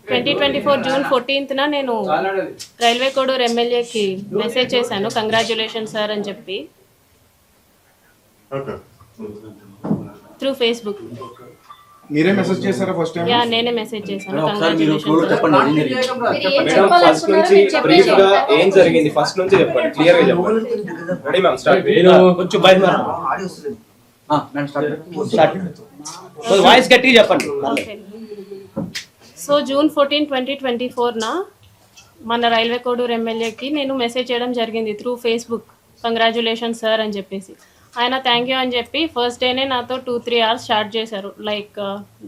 2024 June 14న నేను railway Koduru ఎమ్మెల్యేకి message చేశాను, కంగ్రాచులేషన్ సార్ అని చెప్పి, త్రూ ఫేస్బుక్. మీరే మెసేజ్ చేశారా ఫస్ట్ టైం? యా, నేనే మెసేజ్ చేశాను. ఫస్ట్ నుంచి బ్రీఫ్ గా ఏం జరిగింది ఫస్ట్ నుంచి చెప్పండి, క్లియర్ గా చెప్పండి. Ready ma'am, start. కొంచెం బయట వాయిస్ గట్టిగా చెప్పండి. సో జూన్ 14, 2024న మన రైల్వే కోడూరు ఎమ్మెల్యేకి నేను మెసేజ్ చేయడం జరిగింది త్రూ ఫేస్బుక్, కంగ్రాచులేషన్ సార్ అని చెప్పేసి. ఆయన థ్యాంక్ యూ అని చెప్పి ఫస్ట్ డేనే నాతో 2-3 అవర్స్ చాట్ చేశారు. లైక్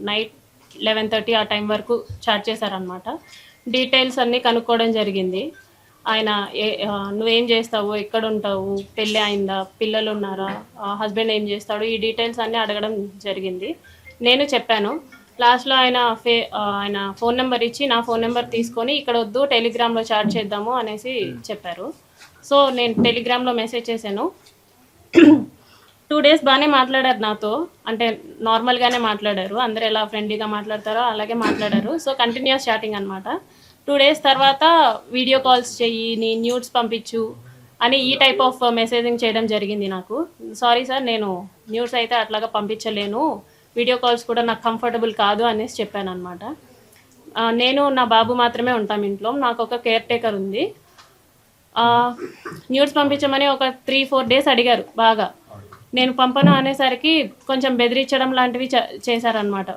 నైట్ 11:30 ఆ టైం వరకు చాట్ చేశారనమాట. డీటెయిల్స్ అన్నీ కనుక్కోవడం జరిగింది. ఆయన నువ్వేం చేస్తావు, ఎక్కడ ఉంటావు, పెళ్ళి అయిందా, పిల్లలు ఉన్నారా, హస్బెండ్ ఏం చేస్తాడు, ఈ డీటెయిల్స్ అన్నీ అడగడం జరిగింది. నేను చెప్పాను. లాస్ట్లో ఆయన ఫోన్ నెంబర్ ఇచ్చి నా ఫోన్ నెంబర్ తీసుకొని ఇక్కడ వద్దు టెలిగ్రామ్లో చాట్ చేద్దాము అనేసి చెప్పారు. సో నేను టెలిగ్రామ్లో మెసేజ్ చేశాను. 2 డేస్ బాగానే మాట్లాడారు నాతో, అంటే నార్మల్గానే మాట్లాడారు. అందరూ ఎలా ఫ్రెండ్లీగా మాట్లాడతారో అలాగే మాట్లాడారు. సో కంటిన్యూస్ చాటింగ్ అనమాట. 2 డేస్ తర్వాత వీడియో కాల్స్ చెయ్యి, నీ న్యూడ్స్ పంపించు అని ఈ టైప్ ఆఫ్ మెసేజింగ్ చేయడం జరిగింది నాకు. సారీ సార్, నేను న్యూడ్స్ అయితే అట్లాగా పంపించలేను, వీడియో కాల్స్ కూడా నాకు కంఫర్టబుల్ కాదు అనేసి చెప్పాను అనమాట. నేను నా బాబు మాత్రమే ఉంటాం ఇంట్లో, నాకు ఒక కేర్ టేకర్ ఉంది. న్యూడ్స్ పంపించమని ఒక 3-4 డేస్ అడిగారు బాగా. నేను పంపను అనేసరికి కొంచెం బెదిరించడం లాంటివి చేశారనమాట.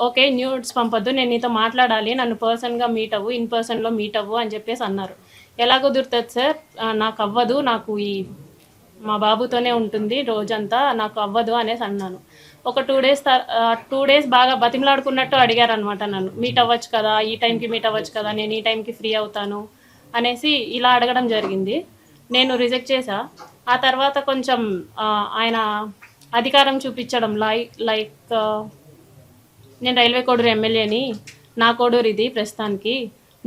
ఓకే న్యూడ్స్ పంపొద్దు, నేను నీతో మాట్లాడాలి, నన్ను పర్సన్గా మీట్ అవ్వు, ఇన్ పర్సన్లో మీట్ అవ్వు అని చెప్పేసి అన్నారు. ఎలా కుదురుతుంది సార్, నాకు అవ్వదు, నాకు మా బాబుతోనే ఉంటుంది రోజంతా, నాకు అవ్వదు అనేసి అన్నాను. ఒక 2 డేస్ బాగా బతిమలాడుకున్నట్టు అడిగారు అనమాట నన్ను. మీట్ అవ్వచ్చు కదా, ఈ టైంకి మీట్ అవ్వచ్చు కదా, నేను ఈ టైంకి ఫ్రీ అవుతాను అనేసి ఇలా అడగడం జరిగింది. నేను రిజెక్ట్ చేశా. ఆ తర్వాత కొంచెం ఆయన అధికారం చూపించడం, లైక్ నేను రైల్వే కోడూరు ఎమ్మెల్యేని, నా కోడూరు ఇది ప్రస్తుతానికి,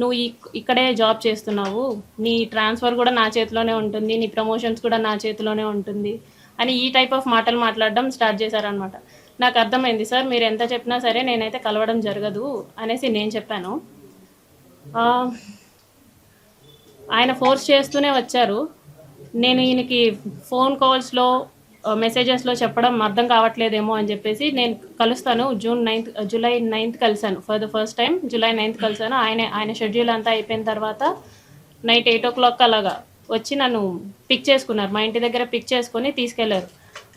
నువ్వు ఇక్కడే జాబ్ చేస్తున్నావు, నీ ట్రాన్స్ఫర్ కూడా నా చేతిలోనే ఉంటుంది, నీ ప్రమోషన్స్ కూడా నా చేతిలోనే ఉంటుంది అని ఈ టైప్ ఆఫ్ మాటలు మాట్లాడడం స్టార్ట్ చేశారనమాట. నాకు అర్థమైంది సార్, మీరు ఎంత చెప్పినా సరే నేనైతే కలవడం జరగదు అనేసి నేను చెప్పాను. ఆయన ఫోర్స్ చేస్తూనే వచ్చారు. నేను ఈయనకి ఫోన్ కాల్స్లో మెసేజెస్లో చెప్పడం అర్థం కావట్లేదేమో అని చెప్పేసి నేను కలుస్తాను. జూలై 9th కలిశాను. For the first time July 9th కలిశాను. ఆయన షెడ్యూల్ అంతా అయిపోయిన తర్వాత నైట్ 8 o'clock అలాగా వచ్చి నన్ను పిక్ చేసుకున్నారు. మా ఇంటి దగ్గర పిక్ చేసుకొని తీసుకెళ్లారు.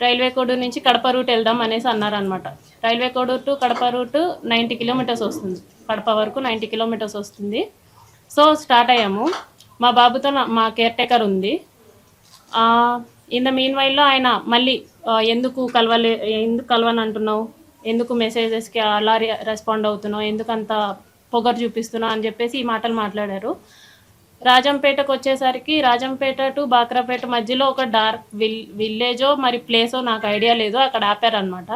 రైల్వే కోడూరు నుంచి కడప రూట్ వెళ్దాం అనేసి అన్నారనమాట. Railway Koduru to Kadapa route 90 kilometers వస్తుంది, కడప వరకు 90 kilometers వస్తుంది. సో స్టార్ట్ అయ్యాము. మా బాబుతో మా కేర్ టేకర్ ఉంది. ఇన్ ద మీన్ వైల్లో ఆయన మళ్ళీ ఎందుకు కలవని అంటున్నావు, ఎందుకు మెసేజెస్కి అలా రెస్పాండ్ అవుతున్నావు, ఎందుకు అంత పొగరు చూపిస్తున్నావు అని చెప్పేసి ఈ మాటలు మాట్లాడారు. రాజంపేటకు వచ్చేసరికి రాజంపేట టు బాక్రాపేట మధ్యలో ఒక డార్క్ విలేజో మరి ప్లేసో నాకు ఐడియా లేదు, అక్కడ ఆపారనమాట.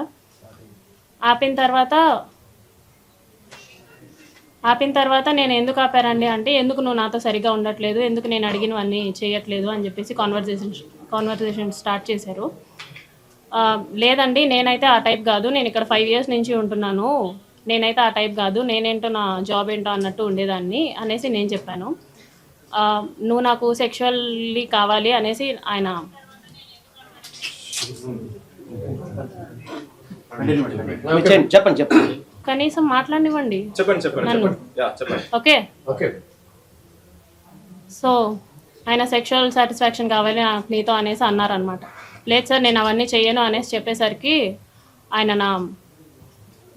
ఆపిన తర్వాత నేను ఎందుకు ఆపారండి అంటే, ఎందుకు నువ్వు నాతో సరిగా ఉండట్లేదు, ఎందుకు నేను అడిగినవన్నీ చేయట్లేదు అని చెప్పేసి కాన్వర్జేషన్ స్టార్ట్ చేశారు. లేదండి నేనైతే ఆ టైప్ కాదు, నేను ఇక్కడ 5 years నుంచి ఉంటున్నాను, నేనైతే ఆ టైప్ కాదు, నేనేంటో నా జాబ్ ఏంటో అన్నట్టు ఉండేదాన్ని అనేసి నేను చెప్పాను. నువ్వు నాకు సెక్షువల్లీ కావాలి అనేసి ఆయన చెప్పండి కనీసం మాట్లాడివ్వండి. ఓకే. సో ఆయన సెక్షువల్ సాటిస్ఫాక్షన్ కావాలి నాకు నీతో అనేసి అన్నారనమాట. లేదు సార్ నేను అవన్నీ చెయ్యను అనేసి చెప్పేసరికి ఆయన నా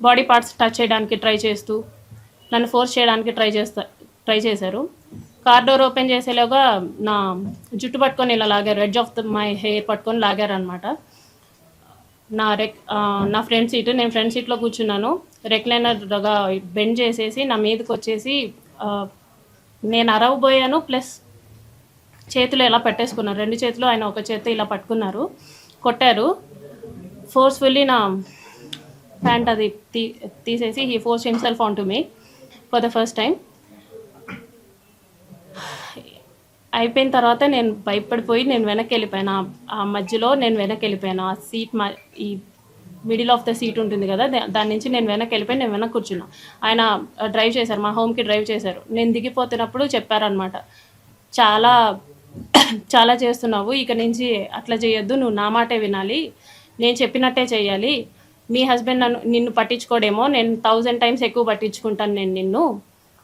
బాడీ పార్ట్స్ టచ్ చేయడానికి ట్రై చేస్తూ నన్ను ఫోర్స్ చేయడానికి ట్రై చేశారు. కార్ డోర్ ఓపెన్ చేసేలాగా నా జుట్టు పట్టుకొని ఇలా లాగారు, ఎడ్జ్ ఆఫ్ మై హెయిర్ పట్టుకొని లాగారు అనమాట. నా ఫ్రంట్ సీటు, నేను ఫ్రంట్ సీట్లో కూర్చున్నాను. రెక్లైనర్గా బెండ్ చేసేసి నా మీదకి వచ్చేసి నేను అరవబోయాను, ప్లస్ చేతులు ఇలా పెట్టేసుకున్నారు. 2 చేతులు ఆయన ఒక చేతితో ఇలా పట్టుకున్నారు, కొట్టారు. ఫోర్స్ఫుల్లీ నా ప్యాంట్ అది తీసేసి he force himself on to me for the first time. అయిపోయిన తర్వాత నేను భయపడిపోయి నేను వెనక్కి వెళ్ళిపోయాను. ఆ మధ్యలో నేను వెనక్కి వెళ్ళిపోయాను. ఆ సీట్ ఈ మిడిల్ ఆఫ్ ద సీట్ ఉంటుంది కదా, దాని నుంచి నేను వెనక్కి వెళ్ళిపోయి నేను వెనక్కి కూర్చున్నా. ఆయన డ్రైవ్ చేశారు, మా హోమ్కి డ్రైవ్ చేశారు. నేను దిగిపోతున్నప్పుడు చెప్పారనమాట, చాలా చాలా చేస్తున్నావు, ఇక నుంచి అట్లా చేయొద్దు, నువ్వు నా మాటే వినాలి, నేను చెప్పినట్టే చేయాలి. మీ హస్బెండ్ నిన్ను పట్టించుకోడేమో, నేను 1000 టైమ్స్ ఎక్కువ పట్టించుకుంటాను నేను నిన్ను.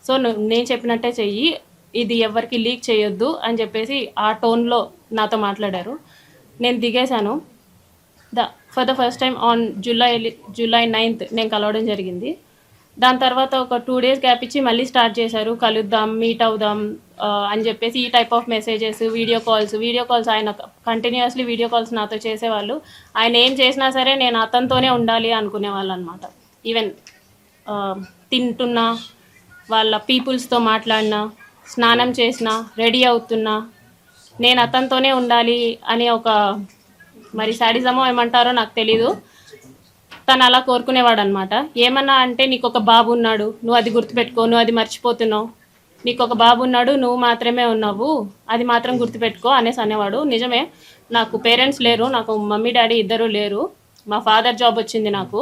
సో నేను చెప్పినట్టే చెయ్యి, ఇది ఎవరికి లీక్ చేయొద్దు అని చెప్పేసి ఆ టోన్లో నాతో మాట్లాడారు. నేను దిగేశాను. For the first time on July 9th నేను కలవడం జరిగింది. దాని తర్వాత ఒక 2 days గ్యాప్ ఇచ్చి మళ్ళీ స్టార్ట్ చేశారు, కలుద్దాం, మీట్ అవుదాం అని చెప్పేసి ఈ type of messages, video calls. ఆయన కంటిన్యూస్లీ వీడియో కాల్స్ నాతో చేసేవాళ్ళు. ఆయన ఏం చేసినా సరే నేను అతనితోనే ఉండాలి అనుకునేవాళ్ళు అనమాట. ఈవెన్ తింటున్నా, వాళ్ళ పీపుల్స్తో మాట్లాడినా, స్నానం చేసినా, రెడీ అవుతున్నా నేను అతనితోనే ఉండాలి అని ఒక మరి శాడిజమో ఏమంటారో నాకు తెలీదు, తను అలా కోరుకునేవాడు అనమాట. ఏమన్నా అంటే నీకు ఒక బాబు ఉన్నాడు, నువ్వు అది గుర్తుపెట్టుకో, నువ్వు అది మర్చిపోతున్నావు, నీకు ఒక బాబు ఉన్నాడు, నువ్వు మాత్రమే ఉన్నావు, అది మాత్రం గుర్తుపెట్టుకో అనేసి అనేవాడు. నిజమే, నాకు పేరెంట్స్ లేరు, నాకు మమ్మీ డాడీ ఇద్దరు లేరు. మా ఫాదర్ జాబ్ వచ్చింది నాకు.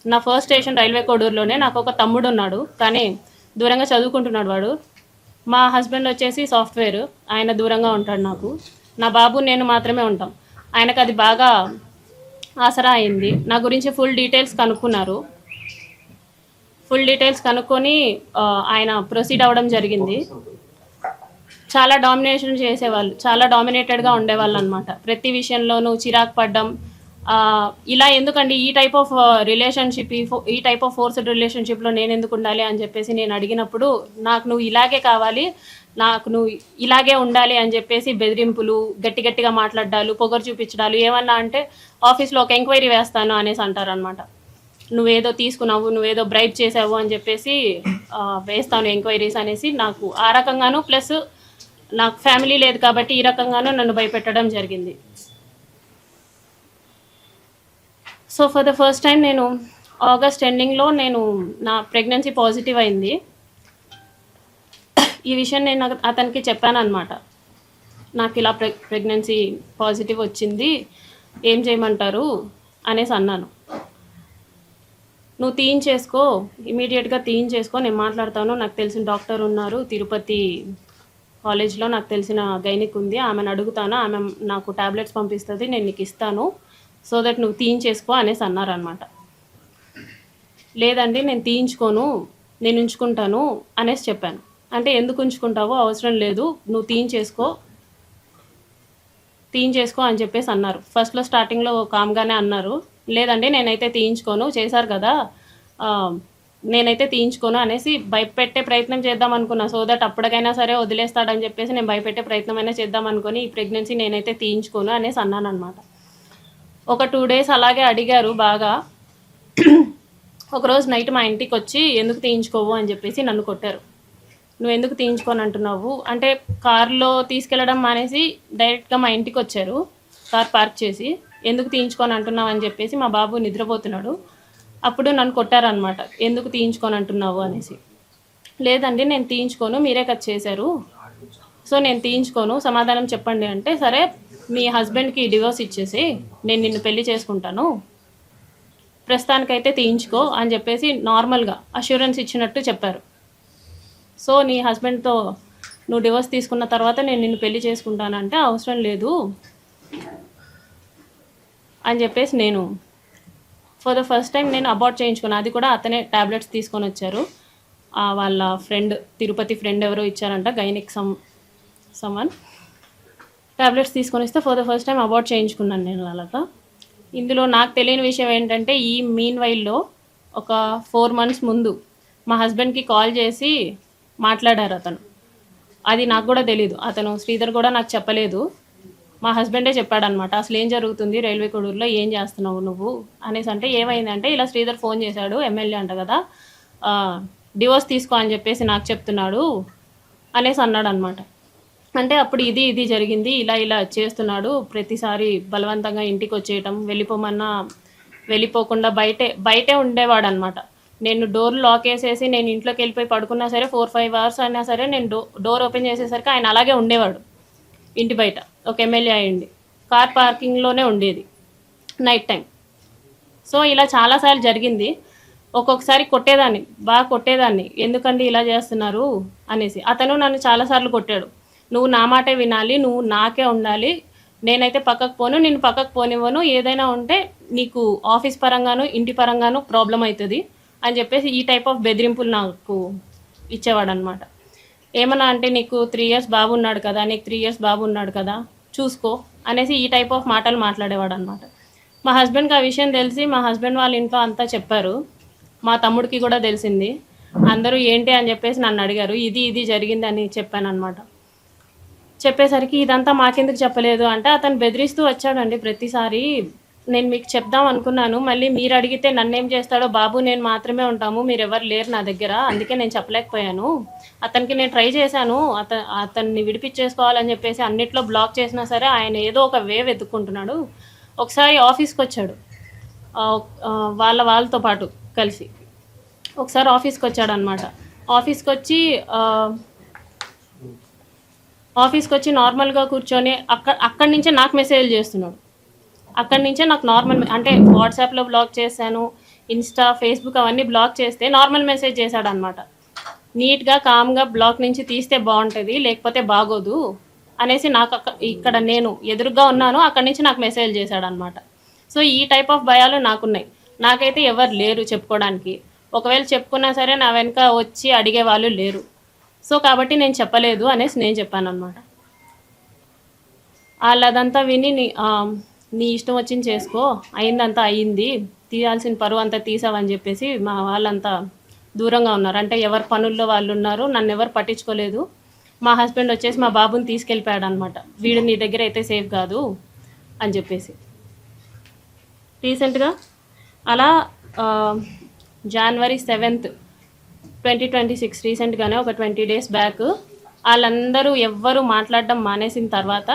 నా ఫస్ట్ స్టేషన్ రైల్వే కోడూరులోనే. నాకు ఒక తమ్ముడు ఉన్నాడు, కానీ దూరంగా చదువుకుంటున్నాడు వాడు. మా హస్బెండ్ వచ్చేసి సాఫ్ట్వేర్, ఆయన దూరంగా ఉంటాడు నాకు. నా బాబు నేను మాత్రమే ఉంటాం. ఆయనకు అది బాగా ఆసరా అయింది. నా గురించి ఫుల్ డీటెయిల్స్ కనుక్కొని ఆయన ప్రొసీడ్ అవ్వడం జరిగింది. చాలా డామినేషన్ చేసేవాళ్ళు, చాలా డామినేటెడ్గా ఉండేవాళ్ళు అనమాట. ప్రతి విషయంలోనూ చిరాకు పడ్డం, ఇలా ఎందుకండి ఈ టైప్ ఆఫ్ రిలేషన్షిప్, ఈ టైప్ ఆఫ్ ఫోర్స్డ్ రిలేషన్షిప్లో నేను ఎందుకు ఉండాలి అని చెప్పేసి నేను అడిగినప్పుడు, నాకు నువ్వు ఇలాగే కావాలి, నాకు నువ్వు ఇలాగే ఉండాలి అని చెప్పేసి బెదిరింపులు, గట్టిగా మాట్లాడాలు, పొగరు చూపించడాలు. ఏమన్నా అంటే ఆఫీస్లో ఒక ఎంక్వైరీ వేస్తాను అనేసి అంటారనమాట. నువ్వేదో తీసుకున్నావు, నువ్వేదో బ్రైబ్ చేసావు అని చెప్పేసి వేస్తాను ఎంక్వైరీస్ అనేసి. నాకు ఆ రకంగాను, ప్లస్ నాకు ఫ్యామిలీ లేదు కాబట్టి ఈ రకంగాను నన్ను భయపెట్టడం జరిగింది. So for the first time నేను ఆగస్ట్ ఎండింగ్లో నా ప్రెగ్నెన్సీ పాజిటివ్ అయింది. ఈ విషయం నేను అతనికి చెప్పాను అనమాట, నాకు ఇలా ప్రెగ్నెన్సీ పాజిటివ్ వచ్చింది, ఏం చేయమంటారు అనేసి అన్నాను. నువ్వు తీయించేసుకో, ఇమీడియట్గా తీయించేసుకో, నేను మాట్లాడతాను, నాకు తెలిసిన డాక్టర్ ఉన్నారు తిరుపతి కాలేజ్లో, నాకు తెలిసిన గైనిక్ ఉంది, ఆమెను అడుగుతాను, ఆమె నాకు టాబ్లెట్స్ పంపిస్తుంది, నేను నీకు ఇస్తాను, సో దట్ నువ్వు తీయించేసుకో అనేసి అన్నారనమాట. లేదండి నేను తీయించుకోను, నేను ఉంచుకుంటాను అనేసి చెప్పాను. అంటే ఎందుకు ఉంచుకుంటావో, అవసరం లేదు, నువ్వు తీయించేసుకో అని చెప్పేసి అన్నారు. ఫస్ట్లో స్టార్టింగ్లో కామ్గానే అన్నారు, లేదండి నేనైతే తీయించుకోను, చేశారు కదా, నేనైతే తీయించుకోను అనేసి భయపెట్టే ప్రయత్నం చేద్దాం అనుకున్నా. సో దట్ అప్పటికైనా సరే వదిలేస్తాడని చెప్పేసి నేను భయపెట్టే ప్రయత్నం అయినా చేద్దాం అనుకుని ఈ ప్రెగ్నెన్సీ నేనైతే తీయించుకోను అనేసి అన్నాను అనమాట. ఒక 2 days అలాగే అడిగారు బాగా. ఒకరోజు నైట్ మా ఇంటికి వచ్చి ఎందుకు తీయించుకోవు అని చెప్పేసి నన్ను కొట్టారు. నువ్వు ఎందుకు తీయించుకొని అంటున్నావు అంటే, కారులో తీసుకెళ్ళడం మానేసి డైరెక్ట్గా మా ఇంటికి వచ్చారు, కార్ పార్క్ చేసి, ఎందుకు తీయించుకొని అంటున్నావు అని చెప్పేసి. మా బాబు నిద్రపోతున్నాడు, అప్పుడు నన్ను కొట్టారనమాట, ఎందుకు తీయించుకొని అంటున్నావు అనేసి. లేదండి నేను తీయించుకోను, మీరే కట్ చేశారు, సో నేను తీయించుకోను, సమాధానం చెప్పండి అంటే, సరే మీ హస్బెండ్కి డివోర్స్ ఇచ్చేసి నేను నిన్ను పెళ్లి చేసుకుంటాను, ప్రస్తుతానికైతే తీయించుకో అని చెప్పేసి నార్మల్గా అష్యూరెన్స్ ఇచ్చినట్టు చెప్పారు. సో నీ హస్బెండ్తో నువ్వు డివోర్స్ తీసుకున్న తర్వాత నేను నిన్ను పెళ్లి చేసుకుంటానంటే, అవసరం లేదు అని చెప్పేసి నేను ఫర్ ద ఫస్ట్ టైం నేను అబార్ట్ చేయించుకున్నాను. అది కూడా అతనే ట్యాబ్లెట్స్ తీసుకొని వచ్చారు, వాళ్ళ ఫ్రెండ్, తిరుపతి ఫ్రెండ్ ఎవరో ఇచ్చారంట, గైనిక్ సమ్వన్ ట్యాబ్లెట్స్ తీసుకొని వస్తే for the first time abort చేయించుకున్నాను నేను అలాగా. ఇందులో నాకు తెలియని విషయం ఏంటంటే, ఈ మీన్ వైల్లో ఒక 4 months ముందు మా హస్బెండ్కి కాల్ చేసి మాట్లాడారు అతను. అది నాకు కూడా తెలీదు, అతను శ్రీధర్ కూడా నాకు చెప్పలేదు, మా హస్బెండే చెప్పాడనమాట. అసలు ఏం జరుగుతుంది రైల్వే కోడూరులో, ఏం చేస్తున్నావు నువ్వు అనేసి అంటే, ఏమైందంటే ఇలా శ్రీధర్ ఫోన్ చేశాడు, ఎమ్మెల్యే అంట కదా, డివోర్స్ తీసుకో అని చెప్పేసి నాకు చెప్తున్నాడు అనేసి అన్నాడు అనమాట. అంటే అప్పుడు ఇది జరిగింది, ఇలా చేస్తున్నాడు, ప్రతిసారి బలవంతంగా ఇంటికి వచ్చేయటం, వెళ్ళిపోమన్నా వెళ్ళిపోకుండా బయటే ఉండేవాడు అనమాట. నేను డోర్ లాక్ వేసేసి నేను ఇంట్లోకి వెళ్ళిపోయి పడుకున్నా సరే 4-5 hours అయినా సరే నేను డోర్ ఓపెన్ చేసేసరికి ఆయన అలాగే ఉండేవాడు ఇంటి బయట. ఒక ఎమ్మెల్యే అయ్యండి, కార్ పార్కింగ్లోనే ఉండేది. Night time. సో ఇలా చాలాసార్లు జరిగింది. ఒక్కొక్కసారి కొట్టేదాన్ని, బాగా కొట్టేదాన్ని, ఎందుకండి ఇలా చేస్తున్నారు అనేసి. అతను నన్ను చాలాసార్లు కొట్టాడు. నువ్వు నా మాటే వినాలి, నువ్వు నాకే ఉండాలి, నేనైతే పక్కకు పోను, నేను పక్కకు పోనివ్వను, ఏదైనా ఉంటే నీకు ఆఫీస్ పరంగాను ఇంటి పరంగాను ప్రాబ్లం అవుతుంది అని చెప్పేసి ఈ టైప్ ఆఫ్ బెదిరింపులు నాకు ఇచ్చేవాడు అనమాట. ఏమన్నా అంటే నీకు 3 years బాబు ఉన్నాడు కదా, నీకు 3 years బాబు ఉన్నాడు కదా, చూసుకో అనేసి ఈ టైప్ ఆఫ్ మాటలు మాట్లాడేవాడు అనమాట. మా హస్బెండ్కి ఆ విషయం తెలిసి మా హస్బెండ్ వాళ్ళ ఇంట్లో అంతా చెప్పారు. మా తమ్ముడికి కూడా తెలిసింది. అందరూ ఏంటి అని చెప్పేసి నన్ను అడిగారు. ఇది జరిగింది అని చెప్పాను అనమాట. చెప్పేసరికి ఇదంతా మాకెందుకు చెప్పలేదు అంటే అతను బెదిరిస్తూ వచ్చాడండి ప్రతిసారి. నేను మీకు చెప్దాం అనుకున్నాను, మళ్ళీ మీరు అడిగితే నన్నేం చేస్తాడో, బాబు నేను మాత్రమే ఉంటాము, మీరు ఎవరు లేరు నా దగ్గర, అందుకే నేను చెప్పలేకపోయాను. అతనికి నేను ట్రై చేశాను, అతన్ని విడిపించేసుకోవాలని చెప్పేసి అన్నిట్లో బ్లాక్ చేసినా సరే ఆయన ఏదో ఒక వే వెతుక్కుంటున్నాడు. ఒకసారి ఆఫీస్కి వచ్చాడు వాళ్ళతో పాటు కలిసి. ఒకసారి ఆఫీస్కి వచ్చాడు అనమాట. ఆఫీస్కి వచ్చి నార్మల్గా కూర్చొని అక్కడి నుంచే నాకు మెసేజ్లు చేస్తున్నాడు. అక్కడి నుంచే నాకు నార్మల్ అంటే వాట్సాప్లో బ్లాక్ చేశాను, ఇన్స్టా ఫేస్బుక్ అవన్నీ బ్లాక్ చేస్తే నార్మల్ మెసేజ్ చేశాడు అనమాట. నీట్గా కామ్గా బ్లాక్ నుంచి తీస్తే బాగుంటుంది, లేకపోతే బాగోదు అనేసి నాకు ఇక్కడ నేను ఎదురుగా ఉన్నాను, అక్కడి నుంచి నాకు మెసేజ్ చేశాడు అనమాట. సో ఈ టైప్ ఆఫ్ భయాలు నాకున్నాయి. నాకైతే ఎవరు లేరు చెప్పుకోవడానికి. ఒకవేళ చెప్పుకున్నా సరే నా వెనక వచ్చి అడిగే వాళ్ళు లేరు. సో కాబట్టి నేను చెప్పలేదు అనేసి నేను చెప్పాను అనమాట. వాళ్ళు అదంతా విని నీ ఇష్టం వచ్చింది చేసుకో, అయిందంతా అయ్యింది, తీయాల్సిన పరువు అంతా తీసావని చెప్పేసి మా వాళ్ళంతా దూరంగా ఉన్నారు. అంటే ఎవరి పనుల్లో వాళ్ళు ఉన్నారు, నన్ను ఎవరు పట్టించుకోలేదు. మా హస్బెండ్ వచ్చేసి మా బాబుని తీసుకెళ్ళిపోయాడు అనమాట. వీడు నీ దగ్గర అయితే సేఫ్ కాదు అని చెప్పేసి. రీసెంట్గా అలా January 7th 2026 రీసెంట్గానే ఒక 20 days బ్యాక్ వాళ్ళందరూ ఎవ్వరూ మాట్లాడడం మానేసిన తర్వాత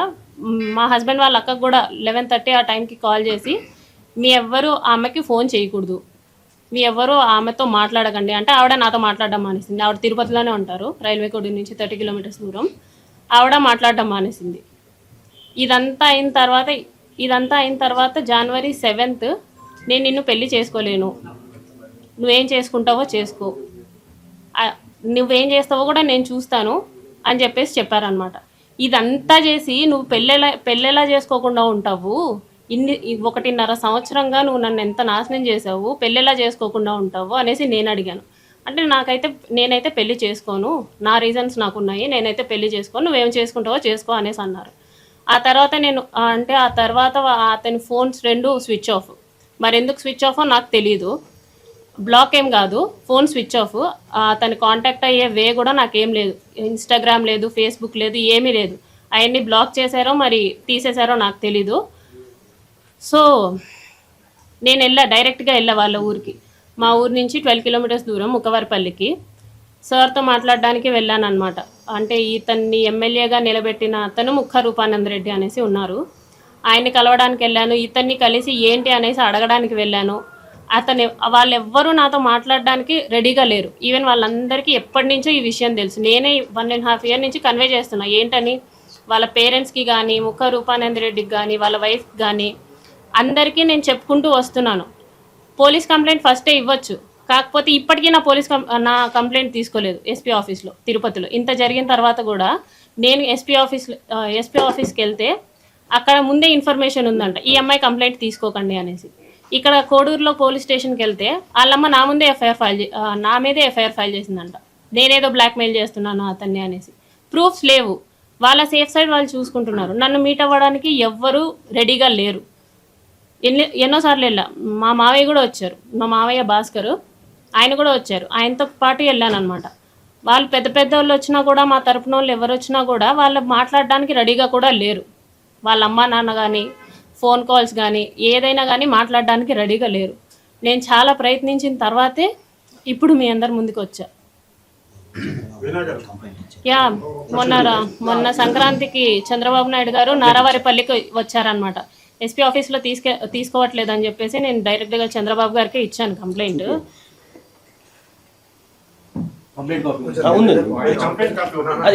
మా హస్బెండ్ వాళ్ళ అక్కకు కూడా 11:30 ఆ టైంకి కాల్ చేసి మీ ఎవ్వరూ ఆమెకి ఫోన్ చేయకూడదు, మీ ఎవ్వరూ ఆమెతో మాట్లాడకండి అంటే ఆవిడ నాతో మాట్లాడడం మానేసింది. ఆవిడ తిరుపతిలోనే ఉంటారు, రైల్వే కోడ్ నుంచి 30 kilometers దూరం. ఆవిడ మాట్లాడడం మానేసింది. ఇదంతా అయిన తర్వాత January 7th నేను నిన్ను పెళ్లి చేసుకోలేను, నువ్వేం చేసుకుంటావో చేసుకో, నువ్వేం చేస్తావో కూడా నేను చూస్తాను అని చెప్పేసి చెప్పారనమాట. ఇదంతా చేసి నువ్వు పెళ్ళెలా చేసుకోకుండా ఉంటావు, 1.5 సంవత్సరంగా నువ్వు నన్ను ఎంత నాశనం చేసావు, పెళ్ళెలా చేసుకోకుండా ఉంటావు అనేసి నేను అడిగాను. అంటే నేనైతే పెళ్లి చేసుకోను, నా రీజన్స్ నాకున్నాయి, నేనైతే పెళ్లి చేసుకోను, నువ్వేం చేసుకుంటావో చేసుకో అనేసి అన్నారు. ఆ తర్వాత అతని ఫోన్స్ 2 స్విచ్ ఆఫ్. మరి ఎందుకు స్విచ్ ఆఫో నాకు తెలీదు. బ్లాక్ ఏం కాదు, ఫోన్ స్విచ్ ఆఫ్. అతను కాంటాక్ట్ అయ్యే వే కూడా నాకేం లేదు, ఇన్స్టాగ్రామ్ లేదు, ఫేస్బుక్ లేదు, ఏమీ లేదు. అవన్నీ బ్లాక్ చేశారో మరి తీసేశారో నాకు తెలీదు. సో నేను డైరెక్ట్గా వెళ్ళా వాళ్ళ ఊరికి. మా ఊరు నుంచి 12 kilometers దూరం ముక్కవారిపల్లికి సార్తో మాట్లాడడానికి వెళ్ళాను అనమాట. అంటే ఇతన్ని ఎమ్మెల్యేగా నిలబెట్టిన అతను ముక్క రూపానంద్ రెడ్డి అనేసి ఉన్నారు, ఆయన్ని కలవడానికి వెళ్ళాను. ఇతన్ని కలిసి ఏంటి అనేసి అడగడానికి వెళ్ళాను. వాళ్ళెవ్వరూ నాతో మాట్లాడడానికి రెడీగా లేరు. ఈవెన్ వాళ్ళందరికీ ఎప్పటి నుంచో ఈ విషయం తెలుసు. నేనే 1.5 years నుంచి కన్వే చేస్తున్నా ఏంటని. వాళ్ళ పేరెంట్స్కి కానీ, ముక్క రూపానంద్ రెడ్డికి కానీ, వాళ్ళ వైఫ్కి కానీ అందరికీ నేను చెప్పుకుంటూ వస్తున్నాను. పోలీస్ కంప్లైంట్ ఫస్టే ఇవ్వచ్చు, కాకపోతే ఇప్పటికీ నా కంప్లైంట్ తీసుకోలేదు ఎస్పీ ఆఫీస్లో తిరుపతిలో. ఇంత జరిగిన తర్వాత కూడా నేను ఎస్పీ ఆఫీస్కి వెళ్తే అక్కడ ముందే ఇన్ఫర్మేషన్ ఉందంట, ఈ అమ్మాయి కంప్లైంట్ తీసుకోకండి అనేసి. ఇక్కడ కోడూరులో పోలీస్ స్టేషన్కి వెళ్తే వాళ్ళమ్మ నా మీదే ఎఫ్ఐఆర్ ఫైల్ చేసిందంట, నేనేదో బ్లాక్మెయిల్ చేస్తున్నాను అతన్ని అనేసి. ప్రూఫ్స్ లేవు, వాళ్ళ సేఫ్ సైడ్ వాళ్ళు చూసుకుంటున్నారు. నన్ను మీట్ అవ్వడానికి ఎవ్వరూ రెడీగా లేరు. ఎన్నోసార్లు వెళ్ళా. మా మావయ్య కూడా వచ్చారు, మా మావయ్య భాస్కర్, ఆయన కూడా వచ్చారు, ఆయనతో పాటు వెళ్ళాను అనమాట. వాళ్ళు పెద్ద వాళ్ళు వచ్చినా కూడా, మా తరపున వాళ్ళు ఎవరు వచ్చినా కూడా వాళ్ళు మాట్లాడడానికి రెడీగా కూడా లేరు. వాళ్ళ అమ్మ నాన్న కానీ, ఫోన్ కాల్స్ కానీ, ఏదైనా కానీ మాట్లాడడానికి రెడీగా లేరు. నేను చాలా ప్రయత్నించిన తర్వాతే ఇప్పుడు మీ అందరి ముందుకు వచ్చా. మొన్న సంక్రాంతికి చంద్రబాబు నాయుడు గారు నారావారిపల్లికి వచ్చారనమాట. ఎస్పీ ఆఫీస్లో తీసుకోవట్లేదు అని చెప్పేసి నేను డైరెక్ట్గా చంద్రబాబు గారికి ఇచ్చాను కంప్లైంట్.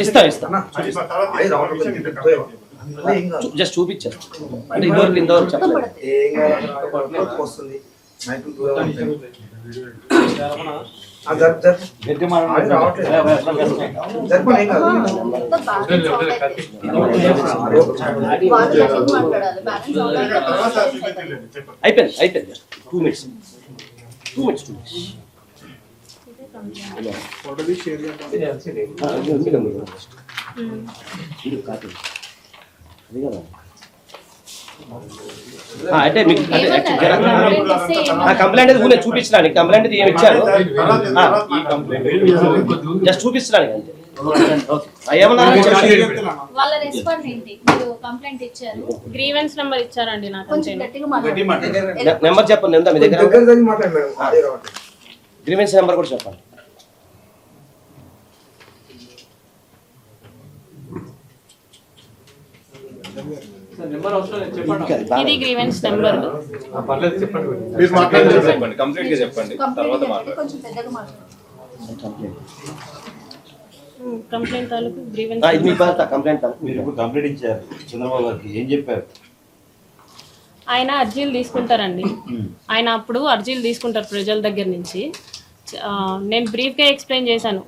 ఇస్తా జస్ట్ చూపించారు అంటే ఇంతవరకు చెప్పలేదు. ఏం కాదు వస్తుంది మైకు దూరం ఉంటుంది. రావట్లేదు జరపండి ఏం కాదు. అయిపోయింది 2 minutes. అంటే మీకు కంప్లైంట్ అది ఊనే చూపించడానికి కంప్లైంట్ ఏమి ఇచ్చారు జస్ట్ చూపించడానికి అంతే. ఏమన్నా వాళ్ళ రెస్పాన్స్ ఏంటి? మీరు కంప్లైంట్ ఇచ్చారు, గ్రీవెన్స్ నెంబర్ ఇచ్చారండి నాకు కొంచెం అంతేను. గట్టిగా మాట్లాడండి. నెంబర్ చెప్పండి ఎంత మీ దగ్గర దగ్గర దగ్గర మాట్లాడండి మేడం. అదే రావట్లేదు. గ్రీవెన్స్ నెంబర్ కూడా చెప్పండి. ఇది గ్రీవెన్స్ నెంబర్. మీరు మాట్లాడండి. చెప్పండి కంప్లీట్ గా చెప్పండి తర్వాత మాట్లాడండి. కొంచెం పెద్దగా మాట్లాడండి. కంప్లైంట్ తాలూకు గ్రీవెన్స్ ఇది మీ బాధ కంప్లైంట్ మీరు ఇప్పుడు కంప్లైంట్ ఇచ్చారు చంద్రబాబు గారికి, ఏం చెప్పారు? ఆయన అర్జీలు తీసుకుంటారండి. ఆయన అప్పుడు అర్జీలు తీసుకుంటారు ప్రజల దగ్గర నుంచి. నేను బ్రీఫ్గా ఎక్స్ప్లెయిన్ చేశాను.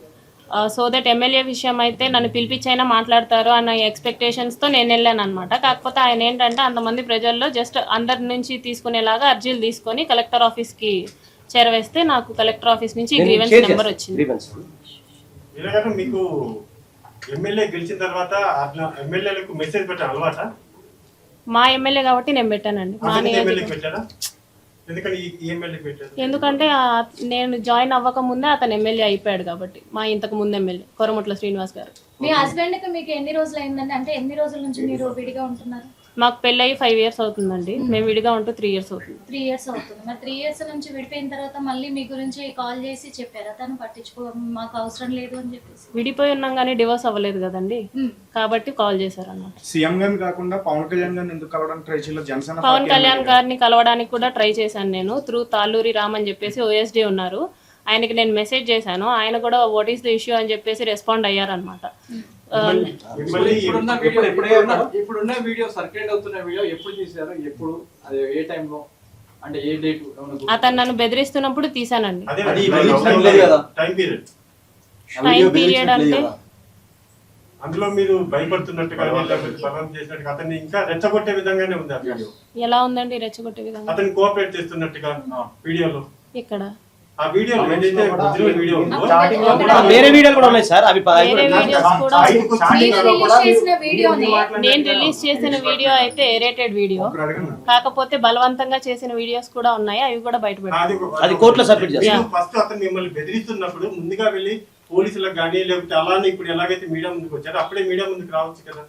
సో దట్ ఎమ్మెల్యే విషయం అయితే నన్ను పిలిపించైనా మాట్లాడతారు అన్న ఎక్స్పెక్టేషన్స్తో నేను వెళ్ళాను అనమాట. కాకపోతే ఆయన ఏంటంటే అంతమంది ప్రజల్లో జస్ట్ అందరి నుంచి తీసుకునేలాగా అర్జీలు తీసుకొని కలెక్టర్ ఆఫీస్కి చేరవేస్తే నాకు కలెక్టర్ ఆఫీస్ నుంచి గ్రీవెన్స్ నెంబర్ వచ్చింది. ఇలాగ మీకు ఎమ్మెల్యే గెలిచిన తర్వాత ఎమ్మెల్యేలకు మెసేజ్ పెట్టారు అలవాట? మా ఎమ్మెల్యే కాబట్టి నేను పెట్టానండి. మా ఎమ్మెల్యేకి పెట్టారా? ఎందుకని ఈ ఎమ్మెల్యేకి పెట్టారు? ఎందుకంటే నేను జాయిన్ అవ్వక ముందే అతను ఎమ్మెల్యే అయిపోయాడు కాబట్టి. మా ఇంతకు ముందు ఎమ్మెల్యే కొరముట్ల శ్రీనివాస్ గారు. మీ హస్బెండ్ కి మీకు ఎన్ని రోజులు అయిందండి? అంటే ఎన్ని రోజుల నుంచి మీరు విడిగా ఉంటున్నారు? మాకు పెళ్ళయి 5 years అవుతుందండి. మేము విడిగా ఉంటూ 3 years అవుతుంది. 3 years అవుతుంది. మరి 3 years నుంచి విడిపోయిన తర్వాత మళ్ళీ మీ గురించి కాల్ చేసి చెప్పారా తను పట్టించుకో మాకు అవసరం లేదు అని చెప్పేసి? విడిపోయి ఉన్నాం కానీ డివోర్స్ అవ్వలేదు కదండి, కాబట్టి కాల్ చేశారు అన్నమాట. సీఎం గారిని కాకుండా పవన్ కళ్యాణ్ గారిని ఎందుకు కలవడానికి ట్రై చేయాలి? జనసేన పవన్ కళ్యాణ్ గారిని కలవడానికి కూడా ట్రై చేశాను నేను. త్రూ తాళ్ళూరి రామ్ అని చెప్పేసి OSD ఉన్నారు, ఆయనకి నేను మెసేజ్ చేశాను. ఆయన కూడా వాట్ ఈస్ ద ఇష్యూ అని చెప్పేసి రెస్పాండ్ అయ్యారనమాట. ఇప్పుడున్న వీడియో సర్క్యులేట్ అవుతున్న వీడియో ఎప్పుడు తీశారు? ఎప్పుడు? అది ఏ టైంలో? అంటే ఏ డేట్? అతను నన్ను బెదిరిస్తున్నప్పుడు తీసానండి. టైం పీరియడ్ అంటే అందులో మీరు భయపడుతున్నట్టుగా బలవంతం చేసినట్టుగా అతన్ని ఇంకా రెచ్చగొట్టే విధంగానే ఉంది ఆ వీడియో. ఎలా ఉందండి రెచ్చగొట్టే విధంగా? అతన్ని కోఆపరేట్ చేస్తున్నట్టుగా వీడియోలో. ఇక్కడ ఆ వీడియో ఏదైతే ఒరిజినల్ వీడియో ఉందో వేరే వీడియోలు కూడా ఉన్నాయి సార్. అవి వేరే వీడియోస్ కూడా మీరు రిలీజ్ చేసిన వీడియోని నేను రిలీజ్ చేసిన వీడియో అయితే ఎరేటెడ్ వీడియో, కాకపోతే బలవంతంగా చేసిన వీడియోస్ కూడా ఉన్నాయి. అవి కూడా బయటపెట్టారు. అది కోర్టులో సబ్మిట్ చేస్తారు. ఫస్ట్ అతను మిమ్మల్ని బెదిరిస్తున్నప్పుడు ముందుగా వెళ్ళి పోలీసులకు కానీ లేకపోతే అలానే ఇప్పుడు ఎలాగైతే మీడియా ముందుకు వచ్చారో అప్పుడే మీడియా ముందుకు రావచ్చు కదా?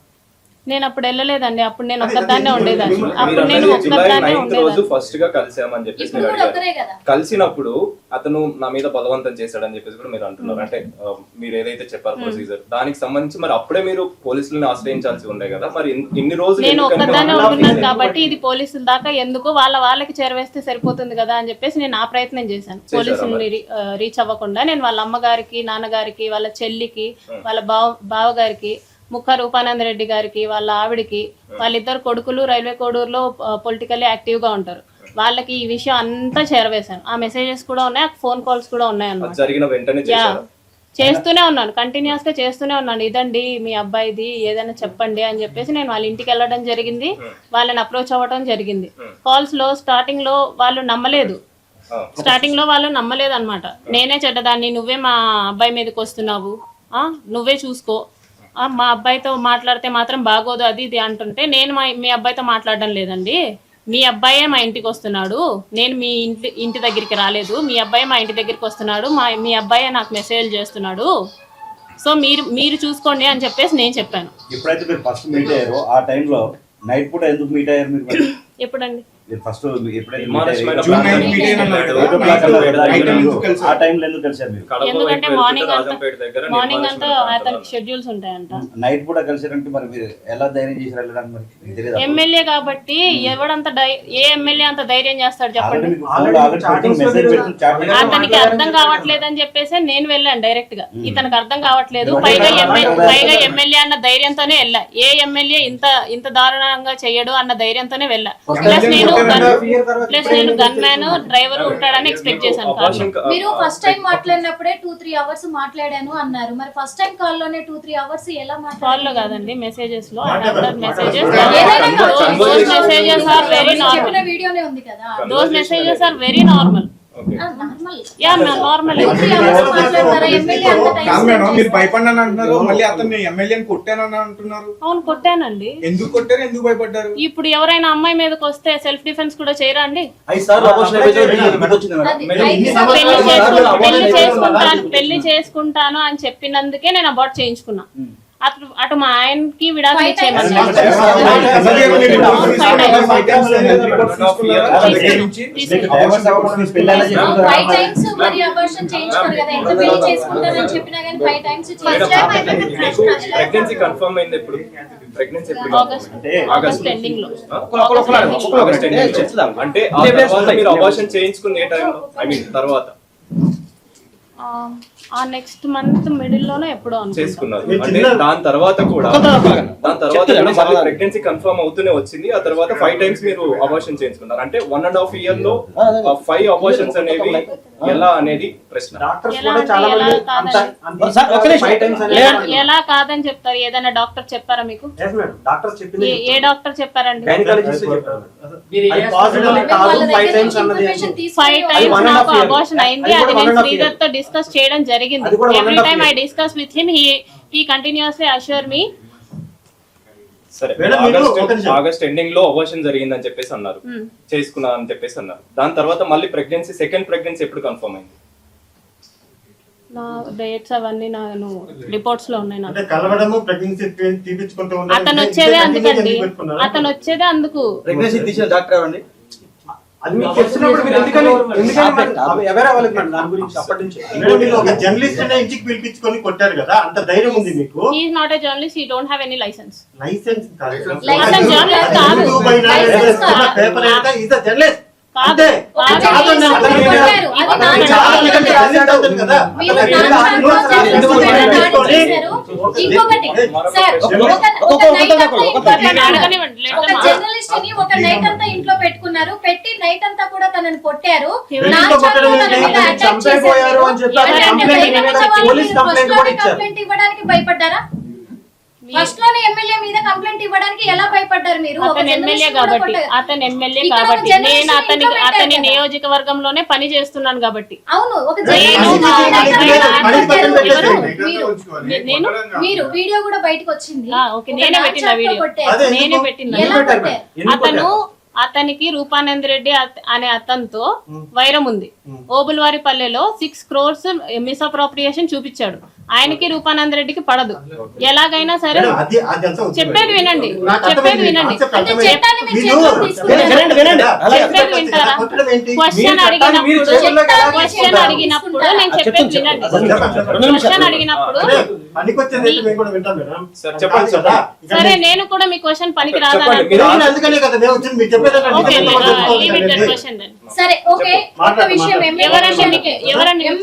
నేను అప్పుడు వెళ్ళలేదండి. అప్పుడు నేను ఒక్కదాన్నే ఉండేదాన్ని. అప్పుడు నేను ఒక్కదాన్నే ఉండేదాన్ని. ఫస్ట్ గా కలిసామని చెప్పేసి ఇప్పుడు కూడా ఒక్కరే కదా? కలిసినప్పుడు అతను నా మీద బలవంతం చేశాడని చెప్పేసి కూడా మీరు అంటున్నారు. అంటే మీరు ఏదైతే చెప్పారు ప్రొసీజర్ దానికి సంబంధించి మరి అప్పుడే మీరు పోలీసులను ఆశ్రయించాల్సి ఉండే కదా. మరి ఇన్ని రోజులు నేను ఒక్కదాన్నే ఉంటున్నాను కాబట్టి ఇది పోలీసుల దాకా ఎందుకు వాళ్ళకి చేరవేస్తే సరిపోతుంది కదా అని చెప్పేసి నేను ఆ ప్రయత్నం చేశాను. పోలీసుల్ని రీచ్ అవ్వకుండా నేను వాళ్ళ అమ్మగారికి, నాన్నగారికి, వాళ్ళ చెల్లికి, వాళ్ళ బావగారికి, ముఖ రూపానంద రెడ్డి గారికి, వాళ్ళ ఆవిడికి, వాళ్ళిద్దరు కొడుకులు రైల్వే కోడూరులో పొలిటికల్లీ యాక్టివ్ గా ఉంటారు, వాళ్ళకి ఈ విషయం అంతా చేరవేశాను. ఆ మెసేజెస్ కూడా ఉన్నాయి, ఆ ఫోన్ కాల్స్ కూడా ఉన్నాయి అన్నమాట. జరిగిన వెంటనే చేస్తూనే ఉన్నాను, కంటిన్యూస్ గా చేస్తూనే ఉన్నాను. ఇదండి మీ అబ్బాయిది, ఏదైనా చెప్పండి అని చెప్పేసి నేను వాళ్ళ ఇంటికి వెళ్ళడం జరిగింది, వాళ్ళని అప్రోచ్ అవ్వడం జరిగింది. కాల్స్ లో స్టార్టింగ్ లో వాళ్ళు నమ్మలేదు అనమాట. నేనే చెడ్డదాన్ని, నువ్వే మా అబ్బాయి మీదకి వస్తున్నావు, నువ్వే చూసుకో, మా అబ్బాయితో మాట్లాడితే మాత్రం బాగోదు అది ఇది అంటుంటే, నేను మీ అబ్బాయితో మాట్లాడడం లేదండి, మీ అబ్బాయే మా ఇంటికి వస్తున్నాడు, నేను మీ ఇంటి దగ్గరికి రాలేదు, మీ అబ్బాయి మా ఇంటి దగ్గరికి వస్తున్నాడు, మీ అబ్బాయే నాకు మెసేజ్ చేస్తున్నాడు, సో మీరు చూసుకోండి అని చెప్పేసి నేను చెప్పాను. ఎప్పుడైతే మీరు ఫస్ట్ మీట్ అయ్యారో ఆ టైంలో నైట్ పూట ఎందుకు మీట్ అయ్యారు మీరు? ఎప్పుడండి? ఫస్ట్ ఎప్పుడైతే విమానాశ్రయంలో జూన్ ప్రాంతం 9 మీడియా అన్నారు కదా, ఎయిట్ నైట్ ఎందుకు ఆ కలిసారు? టైంలో ఎందుకు కలిసారు మీరు? కడప ఎందుకంటే వైపు వెళ్తుంటే మార్నింగ్ రాజంపేట దగ్గర మార్నింగ్ అంతా నిర్మానుష్యమైన అతనికి ప్రాంతాలు. షెడ్యూల్స్ ఉంటాయంట. నైట్ కూడా కలిసారంటే మరి మీరు ఎలా ధైర్యం చేసి వెళ్ళడానికి మరి మీకు తెలియదా? ఎమ్మెల్యే కాబట్టి ఏ ఎమ్మెల్యే అంత ధైర్యం చేస్తాడు ఆల్రెడీ చెప్పండి? మీకు ఫోన్లో ఆల్రెడీ పెట్టిన మెసేజ్ పెడుతూ చాట్ చేసి అతనికి అర్థం కావట్లేదని చెప్పేసి నేను వెళ్ళాను డైరెక్ట్ గా. ఇతనికి అర్థం కావట్లేదు, పైగా ఎమ్మెల్యే అన్న ధైర్యంతోనే వెళ్ళా. ఏ ఎమ్మెల్యే ఇంత దారుణంగా చెయ్యడు అన్న ధైర్యంతోనే వెళ్ళా. ప్లస్ నేను గన్ మ్యాన్ డ్రైవర్ ఉంటాడని ఎక్స్పెక్ట్ చేశాను. అబార్షన్ మీరు ఫస్ట్ టైం మాట్లాడినప్పుడే 2-3 అవర్స్ మాట్లాడాను అన్నారు. మరి ఫస్ట్ టైం కాల్ లోనే 2-3 అవర్స్ ఎలా కాల్ లో మాట్లాడారు? కాదండి, మెసేజెస్ లో మెసేజెస్ ఏదైనా ఆర్ వెరీ నార్మల్. చెప్పిన వీడియోనే ఉంది కదా. Those messages are very normal. Okay. Normal. Yeah normal. 2-3 hours మాట్లాడతారా? ఎమ్మెల్యే అంత టైం కాదు మేడం, స్పెండ్ మీరు చేస్తారు. భయపడ్డాను అంటున్నారు, మళ్ళీ అతన్ని ఎమ్మెల్యేని కొట్టానని అంటున్నారు. అవును కొట్టానండి. ఎందుకు కొట్టారు, ఎందుకు భయపడ్డారు? ఇప్పుడు ఎవరైనా అమ్మాయి మీదకి వస్తే సెల్ఫ్ డిఫెన్స్ కూడా చేయరా అండి? 5 సార్లు అబోర్షన్ వచ్చింది మేడం. అది మేడం, ఐదు ఇన్ని సార్లు పెళ్లి చేసుకుంటాను అని చెప్పినందుకే నేను అబార్ట్ చేయించుకున్నా. అటు మా ఆయనకి విడాకులు 5 times ఇచ్చేయమన్నాను. డైవర్స్ అవ్వకుండా మీరు పెళ్ళి ఎలా చేసుకుంటారు? 5 టైమ్స్ మరి అబార్షన్ చేయించుకోరు కదా. ఎంత పెళ్లి చేసుకుంటారని చెప్పినా కానీ 5 టైమ్స్ ప్రెగ్నెన్సీ కన్ఫర్మ్ అయింది ఎప్పుడు? ప్రెగ్నెన్సీ ఎప్పుడు? ఆగస్ట్ ఎండింగ్ లో. ఆగస్ట్ ఎండింగ్ లో. అంటే ఆ తర్వాత మీరు అబార్షన్ చేయించుకుంది ఏ టైంలో? ఐ మీన్ తర్వాత ఆ నెక్స్ట్ మంత్ మిడిల్ లోనే ఎప్పుడో అనుకుంటా. చేసుకున్నారు. అంటే దాని తర్వాత కూడా ప్రెగ్నెన్సీ కన్ఫర్మ్ అవుతూనే వచ్చింది. ఆ తర్వాత 5 టైమ్స్ మీరు అబార్షన్ చేయించుకున్నారు. అంటే 1.5 year లో 5 అబార్షన్స్ అనేవి ఎలా అనేది ప్రశ్న. ఎలా కాదని చెప్తారు? ఏదైనా డాక్టర్ చెప్పారా మీకు? ఏ డాక్టర్ చెప్పారండి? 5 times నాకు అబార్షన్ అయింది. అది నేను శ్రీధర్ తో డిస్కస్ చేయడం జరిగింది. Every time I discuss with him, he continuously assure me. సరే, మేడం, మీరు ఆగస్ట్ ఎండింగ్ లో అబార్షన్ జరిగిందని చెప్పేసి అన్నారు, చేసుకున్నా అని చెప్పేసి అన్నారు. దాని తర్వాత మళ్ళీ ప్రెగ్నెన్సీ, సెకండ్ ప్రెగ్నెన్సీ ఎప్పుడు కన్ఫర్మ్ అయింది? నా డేట్స్ అవన్నీ నేను రిపోర్ట్స్ లో ఉన్నాయి. నాకు కలవడము, ప్రెగ్నెన్సీ తీపించుకుంటూ అతను వచ్చేదే అందుకండి, అతను వచ్చేదే అందుకు. ప్రెగ్నెన్సీ తీసిన డాక్టర్ అండి. అది మీకు తెలిసినప్పుడు మీరు ఎందుకని ఎవరు అవ్వలేదు మేడం దాని గురించి అప్పటి నుంచి? మీరు ఒక జర్నలిస్ట్ అనే ఇంటికి పిలిపించుకొని కొట్టారు కదా, అంత ధైర్యం ఉంది మీకు? He is not a journalist, he don't have any license. License అతను జర్నలిస్ట్ కాదు. పేపర్ అయితే ఈజ్ అ జర్నలిస్ట్. కాదు. ఇంకొకటి సార్, ఒక జర్నలిస్ట్ ని ఒక నైట్ అంతా ఇంట్లో పెట్టుకున్నారు. పెట్టి నైట్ అంతా కూడా తనని కొట్టారు. కంప్లైంట్ ఇవ్వడానికి భయపడ్డారా? ఫస్ట్ లోనే ఎమ్మెల్యే మీద కంప్లైంట్ ఇవ్వడానికి ఎలా భయపడ్డారు మీరు? అతను ఎమ్మెల్యే కాబట్టి నేను అతని నియోజకవర్గంలోనే పని చేస్తున్నాను కాబట్టి. అవును, ఒక మీరు వీడియో కూడా బయటకు వచ్చింది. నేనే పెట్టిన వీడియో, నేనే పెట్టిన. అతనికి రూపానంద్ రెడ్డి అనే అతనితో వైరం ఉంది. ఓబుల్వారిపల్లెలో 6 crores మిస్అప్రోప్రియేషన్ చూపించాడు. ఆయనకి రూపానంద్ రెడ్డికి పడదు. ఎలాగైనా సరే చెప్పేది వినండి, చెప్పేది వినండి. చెప్పేది వింటారా? క్వశ్చన్ అడిగినప్పుడు నేను చెప్పేది వినండి. క్వశ్చన్ అడిగినప్పుడు సరే, నేను కూడా మీ క్వశ్చన్ పనికి రాదని సరే. ఓకే, ఒక విషయం ఎవరండి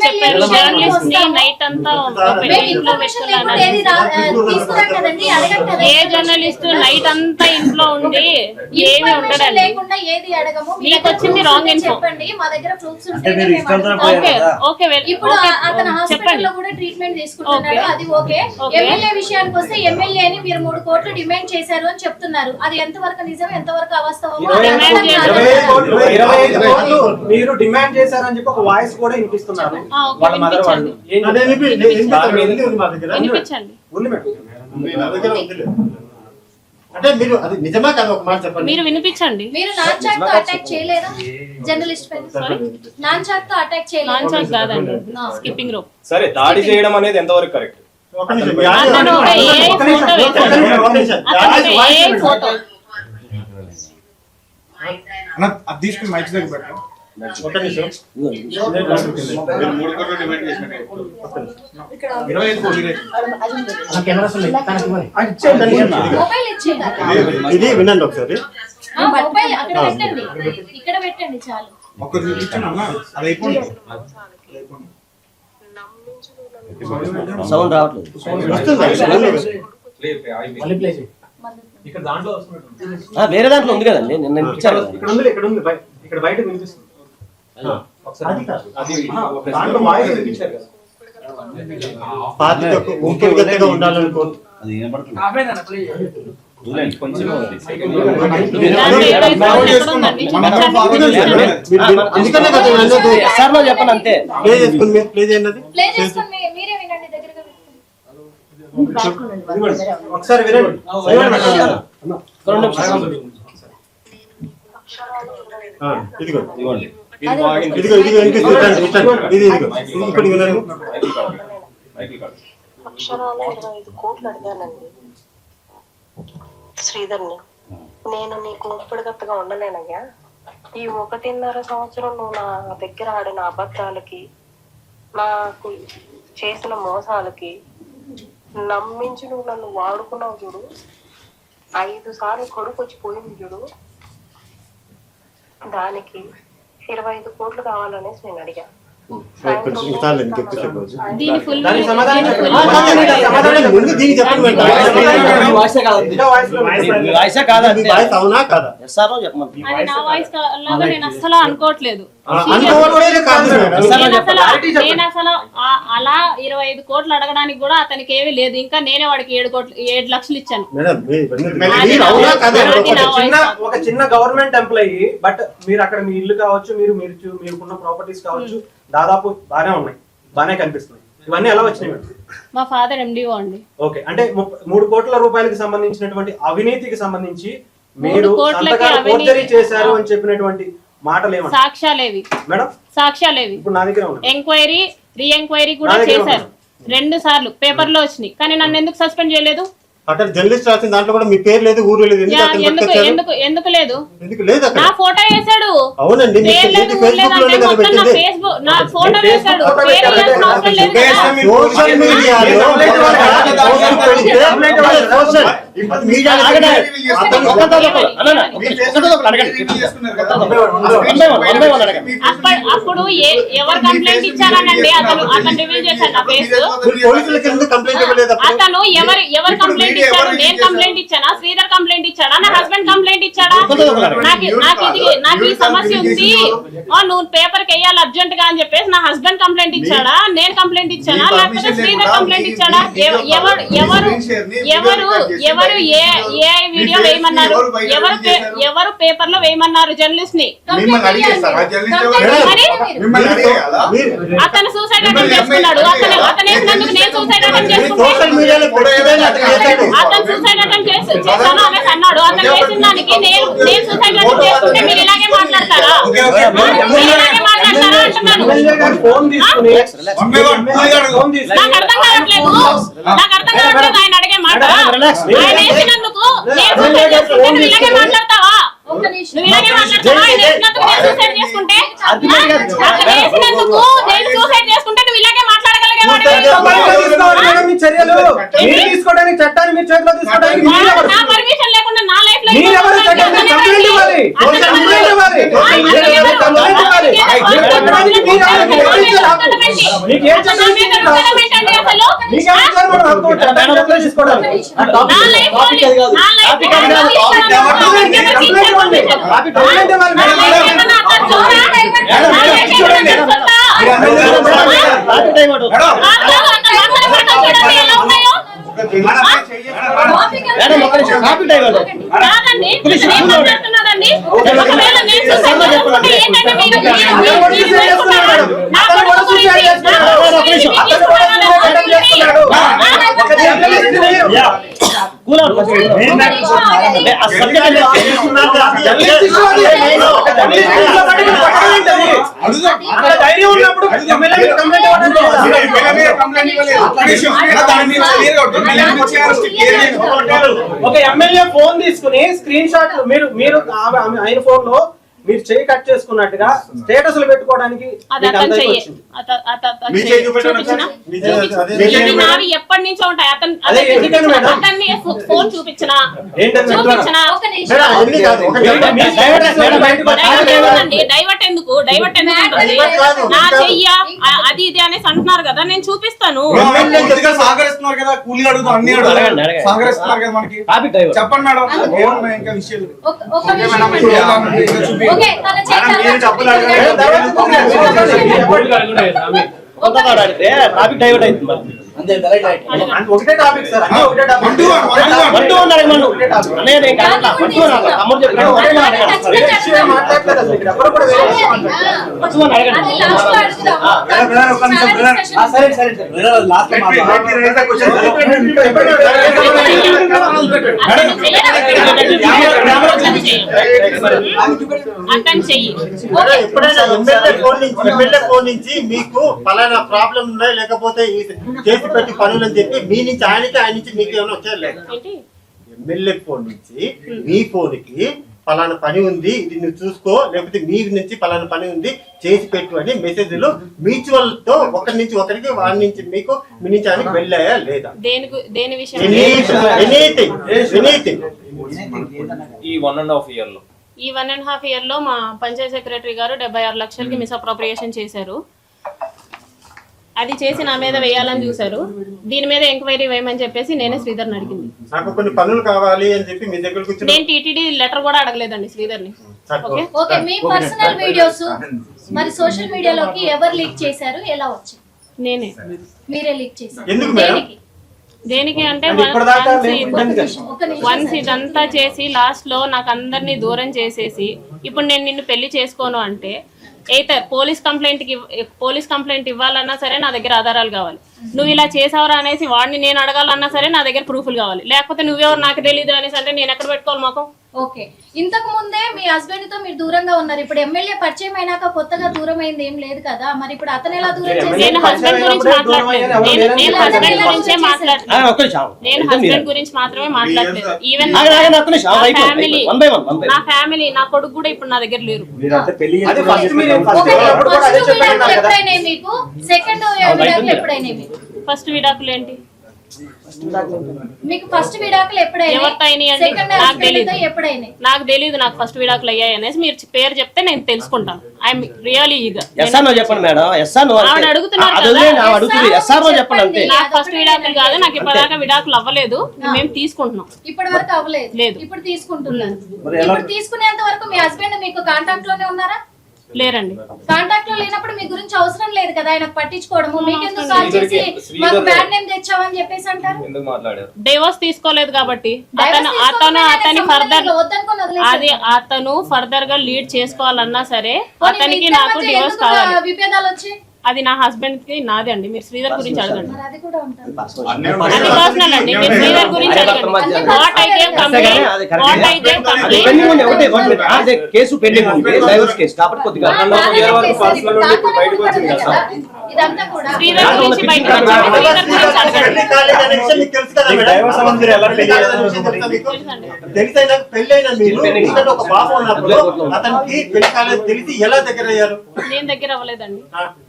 చెప్పారు జర్నలిస్ట్ ని నైట్ అంతా ఏ జర్నలిస్ట్ నైట్ అంతా ఇంట్లో ఉండి ఏమి ఉండడండి. మీకు వచ్చింది రాంగ్ ఇన్ఫో. చెప్పండి, మా దగ్గర ప్రూఫ్స్ ఓకే ఓకే ఇప్పుడు అతను హాస్పిటల్లో కూడా ట్రీట్మెంట్ తీసుకుంటున్నాడు. అది ఓకే. ఎమ్మెల్యే విషయానికి వస్తే ఎమ్మెల్యేని మీరు 3 కోట్లు డిమాండ్ చేశారు అని చెప్తున్నారు. అది ఎంతవరకు నిజం, ఎంతవరకు అవాస్తవమో? మీరు డిమాండ్ చేశారని చెప్పి ఒక వాయిస్ కూడా వినిపిస్తున్నారు వాళ్ళ మదర్ వాళ్ళు. వినిపించండి. అంటే మీరు అది నిజమా కాదు ఒక మాట చెప్పండి. మీరు వినిపించండి. మీరు నాన్ చాట్ తో అటాక్ చేయలేదా జర్నలిస్ట్ పై? నాన్ చాట్ తో అటాక్ చేయలేదా? నాన్ చాట్ కాదండి, స్కిప్పింగ్ రోప్. సరే, దాడి చేయడం అనేది ఎంతవరకు కరెక్ట్? ఒక నిమిషం. అతను ఒక ఏ ఫోటో వేశాడు. అతను ఒక ఏ ఫోటో అన్న అది తీసుకుని మైక్ దగ్గర పెట్టాం. ఒక నిమిషం. మీరు 3 కోట్లు డిమాండ్ చేసినట్టు 25 కోట్లు మొబైల్ ఇచ్చేయండి. ఇది వినండి ఒకసారి. మొబైల్ అక్కడ పెట్టండి, ఇక్కడ పెట్టండి చాలు. ఒక్క ఇచ్చాను అన్న, అది అయిపోయింది. సౌండ్ రావట్లేదు. వేరే దాంట్లో ఉంది కదండి, నేను ఇచ్చాను కదా. ఇక్కడ ఉంది ఇక్కడ బయట వినిపిస్తుంది. దాంట్లో వాయిస్ వినిపించారు కదా. పార్టీతో ఊపిరితిత్తుగా ఉండాలనుకో. అది వినపడుతుంది. కొంచెం ఉంది. అందుకనే కదా ఎస్ఆర్ లో చెప్పండి అంతే. ప్లే చేసుకుని ప్లే చేయండి. ప్లే చేసుకొని మీరే వినండి, దగ్గరగా పెట్టుకోండి. ఒకసారి వినండి. ఇదిగో ఇదిగోండి. ఇదిగో వినిపిస్తుంది. ఇది ఇప్పుడు వినండి. అక్షరాల 25 కోట్లు అడిగానండి శ్రీధర్ని. నేను నీకు ముప్పడిగత్తగా ఉండలేనయ్యా. ఈ 1.5 సంవత్సరం నువ్వు నా దగ్గర ఆడిన అబద్ధాలకి, నాకు చేసిన మోసాలకి నమ్మించి నువ్వు నన్ను వాడుకున్నావు చూడు. 5 సార్లు కొడుకు వచ్చి పోయింది చూడు. దానికి 25 కోట్లు కావాలనేసి నేను అడిగా. దీని ఫుల్ అది నా వాయిస్ లాగా నేను అస్సలు అనుకోవట్లేదు. నేను అసలు అలా 25 కోట్లు అడగడానికి కూడా అతనికి ఏమీ లేదు. ఇంకా నేనే వాడికి 7 లక్షలు ఇచ్చాను. ఒక చిన్న గవర్నమెంట్ ఎంప్లాయీ, బట్ మీరు అక్కడ మీ ఇల్లు కావచ్చు, మీరుకున్న ప్రాపర్టీస్ కావచ్చు, దాదాపు బానే ఉన్నాయి, బానే కనిపిస్తున్నాయి. ఇవన్నీ ఎలా వచ్చినాయి మేడం? మా ఫాదర్ ఎండిఓ అండి. ఓకే, అంటే 3 కోట్ల రూపాయలకి సంబంధించినటువంటి అవినీతికి సంబంధించి మీరు ఫోర్జరీ చేశారు అని చెప్పినటువంటి మాటలు ఏమంటారు? సాక్ష్యాలేవి మేడం? సాక్ష్యాలేవి ఇప్పుడు నా దగ్గర ఉన్నాయి. ఎంక్వైరీ రీ ఎంక్వైరీ కూడా చేశారు 2 సార్లు, పేపర్లో వచ్చినాయి. కానీ నన్ను ఎందుకు సస్పెండ్ చేయలేదు? అక్కడ జర్నలిస్ట్ రాసిన దాంట్లో కూడా మీ పేరు లేదు, ఊరు లేదు. ఎందుకు లేదు? లేదు నా ఫోటో వేసాడు. అవునండి, నా ఫోటో వేసాడు. సోషల్ మీడియాలో అప్పుడు ఎవరు కంప్లైంట్ ఇచ్చారనండి? అతను రివీల్ చేశాడు నా ఫేస్. అతను ఎవరు కంప్లైంట్ ఇచ్చాడు? నేను కంప్లైంట్ ఇచ్చానా? శ్రీధర్ కంప్లైంట్ ఇచ్చాడా? నా హస్బెండ్ కంప్లైంట్ ఇచ్చాడా? నాకు ఈ సమస్య ఉంది, నువ్వు పేపర్ కి వేయాలి అర్జెంట్ గా అని చెప్పేసి నా హస్బెండ్ కంప్లైంట్ ఇచ్చాడా? నేను కంప్లైంట్ ఇచ్చానా? లేకపోతే శ్రీధర్ కంప్లైంట్ ఇచ్చాడా? ఎవరు ఏ వీడియో వేయమన్నారు? ఎవరు పేపర్ లో వేయమన్నారు జర్నలిస్ట్ ని? అతను సూసైడ్ అటెంప్ట్ చేసుకున్నాడు. అతను వేసినందుకు నేను సూసైడ్ అటెంప్ట్ చేసుకుంటే అతను సూసైడ్ అటెంప్ట్ చేశాను అనేసి అన్నాడు. అతను వేసిన దానికి నేను సూసైడ్ అటెంప్ట్ చేసుకుంటే మీరు ఇలాగే మాట్లాడతారా? ఇలాగే మాట్లాడతారా అంటున్నాను. నాకు అర్థం కావట్లేదు ఆయన అడిగే మాట. ఆయన వేసినందుకు నేను సూసైడ్ చేసుకుంటే నువ్వు ఇలాగే మాట్లాడతావా? నువ్వు ఇలాగే మాట్లాడతావా? ఆయన వేసినందుకు నేను సూసైడ్ చేసుకుంటే, అతను వేసినందుకు నేను సూసైడ్ చేసుకుంటే నువ్వు ఇలాగే మాట్లాడగలిగేవాడు? తీసుకోవడానికి చట్టాన్ని మీ చేతిలో తీసుకోవడానికి నా పర్మిషన్ లేకుండా నా లైఫ్ లో అక్కడ ధైర్యం ఉన్నప్పుడు ఎమ్మెల్యే మీద కంప్లైంట్ ఇవ్వడానికి లేదా? ఒక ఎమ్మెల్యే ఫోన్ తీసుకుని స్క్రీన్ షాట్ మీరు ఆయన ఫోన్ లో మీరు చేయి కట్ చేసుకున్నట్టుగా స్టేటస్లు పెట్టుకోవడానికి అది మీకు అతను అంతా చెయ్యి వచ్చింది. మీ చేయి చూపించినా? చూపెట్టాను ఇవి నావి ఎప్పటి నుంచో ఉంటాయి. అదే ఎందుకని మేడం? అతన్ని ఫోన్ చూపించినా ఏంటని చూపించినా ఒక నిమిషం. మేడం, అవన్నీ కాదు. ఒక మీరు మేడం బయటకు వచ్చి డైవర్ట్ ఎందుకు డైవర్ట్ కాదు. నా చెయ్యా అది ఇది అనేసి అంటున్నారు కదా, నేను చూపిస్తాను. సహకరిస్తున్నారు కదా, కూలీలు అడుగుతాం, అన్ని అడగండి, అడగండి. సహకరిస్తున్నారు కదా మనకి. Topic divert. చెప్పండి మేడం, ఏమున్నాయి ఇంకా విషయాలు? ఒక విషయం మేడం. ఓకే, తన చేయి అడిగితే టాపిక్ డైవర్ట్ అవుతుంది మరి. అంతే ఒకటే టాపిక్ సార్, అన్నీ ఒకటే టాపిక్. వన్ టు వన్ అడగమను. అన్నయ్య నేను కాదట్లా. వన్ టు వన్ అడగాలి. తమ్ముడు చెప్పాడు, వన్ టు వన్ అడగాలి. వేరే విషయం మాట్లాడలేదు అసలు ఇక్కడ ఎవరు కూడా వేరే విషయం మాట్లాడలేదు. వన్ టు వన్ అడగండి. అది లాస్ట్ లో అడుగుదాం. సరే సరే సరే లాస్ట్ లో అతను చెయ్యి. ఎప్పుడైనా ఎమ్మెల్యే ఫోన్ నుంచి మీకు పలానా ప్రాబ్లం ఉందా, లేకపోతే ఈ చేసి పెట్టి పనులు అని చెప్పి మీ నుంచి ఆయనకి, ఆయన నుంచి మీకు ఏమైనా వచ్చారు లేదు? ఏంటి? ఎమ్మెల్యే ఫోన్ నుంచి మీ ఫోన్కి పలానా పని ఉంది, ఇది నువ్వు చూసుకో, లేకపోతే మీ నుంచి పలానా పని ఉంది చేసి పెట్టు అని మెసేజ్లు మ్యూచువల్ తో ఒకరి నుంచి ఒకరికి, వాడి నుంచి మీకు, మీ నుంచి ఆయనకి వెళ్ళాయా లేదా? దేని విషయం? ఎనీథింగ్ ఈ 1.5 year లో ఈ 1.5 year లో మా పంచాయత్ సెక్రటరీ గారు 76 లక్షలకి మిస్అప్రోప్రియేషన్ చేశారు. అది చేసి నా మీద వేయాలని చూశారు. దీని మీద ఎంక్వైరీ వేయమని చెప్పేసి నేనే శ్రీధర్ని అడిగింది. నాకు కొన్ని పనులు కావాలి అని చెప్పి మీ దగ్గరకు వచ్చి నేను టీటీడీ లెటర్ కూడా అడగలేదండి శ్రీధర్ని. ఓకే, ఓకే, మీ పర్సనల్ వీడియోస్ మరి సోషల్ మీడియాలోకి ఎవరు లీక్ చేశారు, ఎలా వచ్చాయి? నేనే. మీరే లీక్ చేశారు. ఎందుకు మేడం? దేనికి అంటే ఇప్పటిదాకా వన్స్ ఇదంతా చేసి లాస్ట్ లో నాకు అందరినీ దూరం చేసేసి ఇప్పుడు నేను నిన్ను పెళ్లి చేసుకోను అంటే అయితే పోలీస్ కంప్లైంట్ ఇవ్వాలన్నా సరే నా దగ్గర ఆధారాలు కావాలి. నువ్వు ఇలా చేసావరా అనేసి వాడిని నేను అడగాలన్నా సరే నా దగ్గర ప్రూఫ్లు కావాలి. లేకపోతే నువ్వెవరు నాకు తెలియదు అనేసి అంటే నేను ఎక్కడ పెట్టుకోవాలి మాకు? ఓకే, ఇంతకు ముందే మీ హస్బెండ్ తో మీరు దూరంగా ఉన్నారు. ఇప్పుడు ఎమ్మెల్యే పరిచయం అయినాక కొత్తగా దూరం అయింది ఏం లేదు కదా, మరి ఇప్పుడు అతను ఎలా దూరం చేశారు? నేను హస్బెండ్ గురించి మాట్లాడలేదు. నేను హస్బెండ్ గురించే మాట్లాడలేదు. ఒక్క నిమిషం. నేను హస్బెండ్ గురించి మాత్రమే మాట్లాడలేదు. ఈవెన్ నా ఫ్యామిలీ, నా కొడుకు కూడా ఇప్పుడు నా దగ్గర లేరు. అది ఫస్ట్ మీరు ఒకటి, ఫస్ట్ విడాకులు ఎప్పుడైనా మీకు, సెకండ్ విడాకులు ఎప్పుడైనా మీకు? ఫస్ట్ విడాకులు ఏంటి? మీకు ఫస్ట్ విడాకులు ఎప్పుడైనా, ఎవరితో అయినాయి? సెకండ్ నాకు తెలియదు. ఎప్పుడైనా? నాకు తెలియదు నాకు ఫస్ట్ విడాకులు అయ్యాయి అనేసి. మీరు పేరు చెప్తే నేను తెలుసుకుంటాను. I'm really eager. SR no చెప్పండి మేడం. ఎస్ఆర్ నో ఆవిడ అడుగుతున్నారు అదే కదా. అడుగుతుంది. ఎస్ఆర్ నో చెప్పండి అంతే. నాకు ఫస్ట్ విడాకులు కాదు, నాకు ఇప్పటిదాకా విడాకులు అవ్వలేదు. మేము తీసుకుంటున్నాం. ఇప్పటి వరకు అవ్వలేదు. లేదు. ఇప్పుడు తీసుకుంటున్నారు. ఇప్పుడు తీసుకునేంత వరకు మీ హస్బెండ్ మీకు కాంటాక్ట్ లోనే ఉన్నారా? లేరండి. కాంటాక్ట్ లో లేనప్పుడు మీ గురించి అవసరం లేదు కదా ఆయన పట్టించుకోవడము. మీకెందుకు కాల్ చేసి మాకు బ్యాడ్ నేమ్ తెచ్చావని చెప్పేసి అంటారు? ఎందుకు మాట్లాడారు? డైవోర్స్ తీసుకోలేదు కాబట్టి అతను ఫర్దర్ గా లీడ్ చేసుకోవాలన్నా సరే అతనికి నాకు డివోర్స్ కావాలి. విభేదాలు వచ్చాయి. అది నా హస్బెండ్ కి నాది అండి. మీరు శ్రీధర్ గురించి అడగండి. అది కూడా ఉంటుంది. అది పర్సనల్ అండి. మీరు శ్రీధర్ గురించి అడగండి. What I gave complaint case pending ఉంది, డైవర్స్ కేసు కాబట్టి కొద్దిగా ఇదంతా కూడా శ్రీధర్ గురించి బయటకు వచ్చింది. శ్రీధర్ గురించి అడగండి. తెలిసైనా పెళ్ళైనా మీరు మీకంటే ఒక బాబు ఉన్నప్పుడు అతనికి పెళ్లి కాలేదు తెలిసి ఎలా దగ్గర అయ్యారు? నేను దగ్గర అవ్వలేదండి.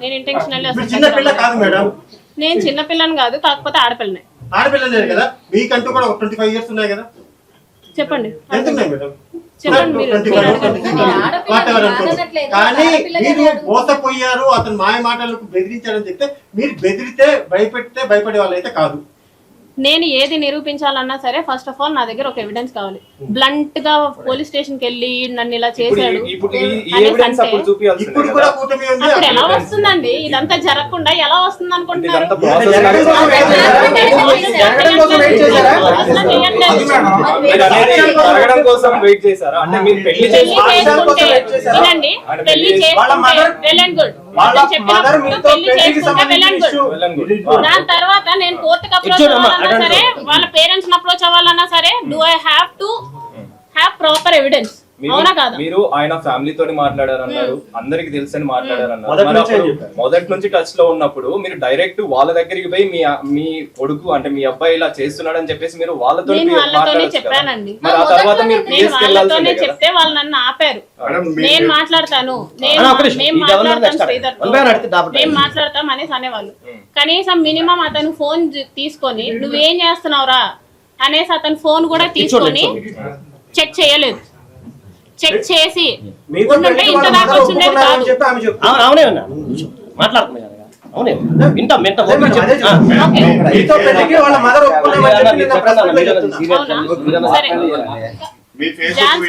నేను ఇంటెన్షనల్లీ మీరు చిన్న పిల్ల కాదు మేడం. నేను చిన్న పిల్లని కాదు, కాకపోతే ఆడపిల్లనే. ఆడపిల్లనే కదా, మీకంటూ కూడా 25 years ఉన్నాయి కదా. చెప్పండి ఎంత ఉన్నాయి మేడం? చెప్పండి మీరు. కానీ మీరు మోసపోయారు, అతను మాయ మాటలకు బెదిరించారని చెప్తే మీరు బెదిరితే భయపెడితే భయపడే వాళ్ళు అయితే కాదు. నేను ఏది నిరూపించాలన్నా సరే ఫస్ట్ ఆఫ్ ఆల్ నా దగ్గర ఒక ఎవిడెన్స్ కావాలి. బ్లంట్ గా పోలీస్ స్టేషన్ కి వెళ్ళి నన్ను ఇలా చేశాడు ఇప్పుడు కూడా కూటమి ఉంది. అప్పుడు ఎలా వస్తుందండి? ఇదంతా జరగకుండా ఎలా వస్తుంది అనుకుంటున్నారు? జరగడం కోసం వెయిట్ చేశారా? అంటే మీరు పెళ్లి చేసుకుంటే వినండి, పెళ్లి చేసుకుంటే వెల్ అండ్ గుడ్. పెళ్లి చేసుకుంటే వెల్ అండ్ గుడ్. దాని తర్వాత నేను కోర్టుకు అప్రోచ్ అవ్వాలన్నా సరే, వాళ్ళ పేరెంట్స్ అప్రోచ్ అవ్వాలన్నా సరే, do I have to have proper evidence. అవునా కాదా? మీరు ఆయన ఫ్యామిలీ తోటి మాట్లాడారన్నారు, అందరికి తెలుసని మాట్లాడారన్నారు. మొదటి మరి నుంచే అప్పుడు చెప్పారు. మొదటి నుంచి టచ్ లో ఉన్నప్పుడు మీరు డైరెక్ట్ వాళ్ళ దగ్గరికి పోయి మీ కొడుకు అంటే మీ అబ్బాయి ఇలా చేస్తున్నాడు అని చెప్పేసి మీరు వాళ్ళతో నేను వాళ్ళతోనే చెప్పానండి. మరి ఆ తర్వాత మీరు నేను కేసుకి వాళ్ళతోనే వెళ్ళాల్సిందే కదా. చెప్తే వాళ్ళు నన్ను ఆపారు. నేను మాట్లాడతాను, అన్న, ఒక నిమిషం. మేము ఈ డెవలప్మెంట్ మాట్లాడతాం స్టార్ట్. శ్రీధర్తో, వన్ బై వన్ అడిగితే దాపట్లేదు. మేము మాట్లాడతాం అనేసి అనేవాళ్ళు. కనీసం మినిమం అతను ఫోన్ తీసుకొని నువ్వేం చేస్తున్నావురా అనేసి అతను ఫోన్ కూడా తీసుకొని చెక్ చేయలేదు. చెక్ చేసి మీతో ఉండుంటే పెళ్లికి ఇంత వాళ్ళ దాకా mother వచ్చుండేది ఒప్పుకున్నారని కాదు. చెప్పి ఆమె చెప్తుంది. అవునే ఉన్నా మాట్లాడుతున్నాయి కదా, అవునే వింటాం అదే చెప్తున్నా. మీతో పెళ్లికి వాళ్ళ మదర్ ఒప్పుకున్నారని చెప్పి నిన్న ప్రెస్ మీట్లో చెప్తున్నా. అవునా? సరే. మీ జాన్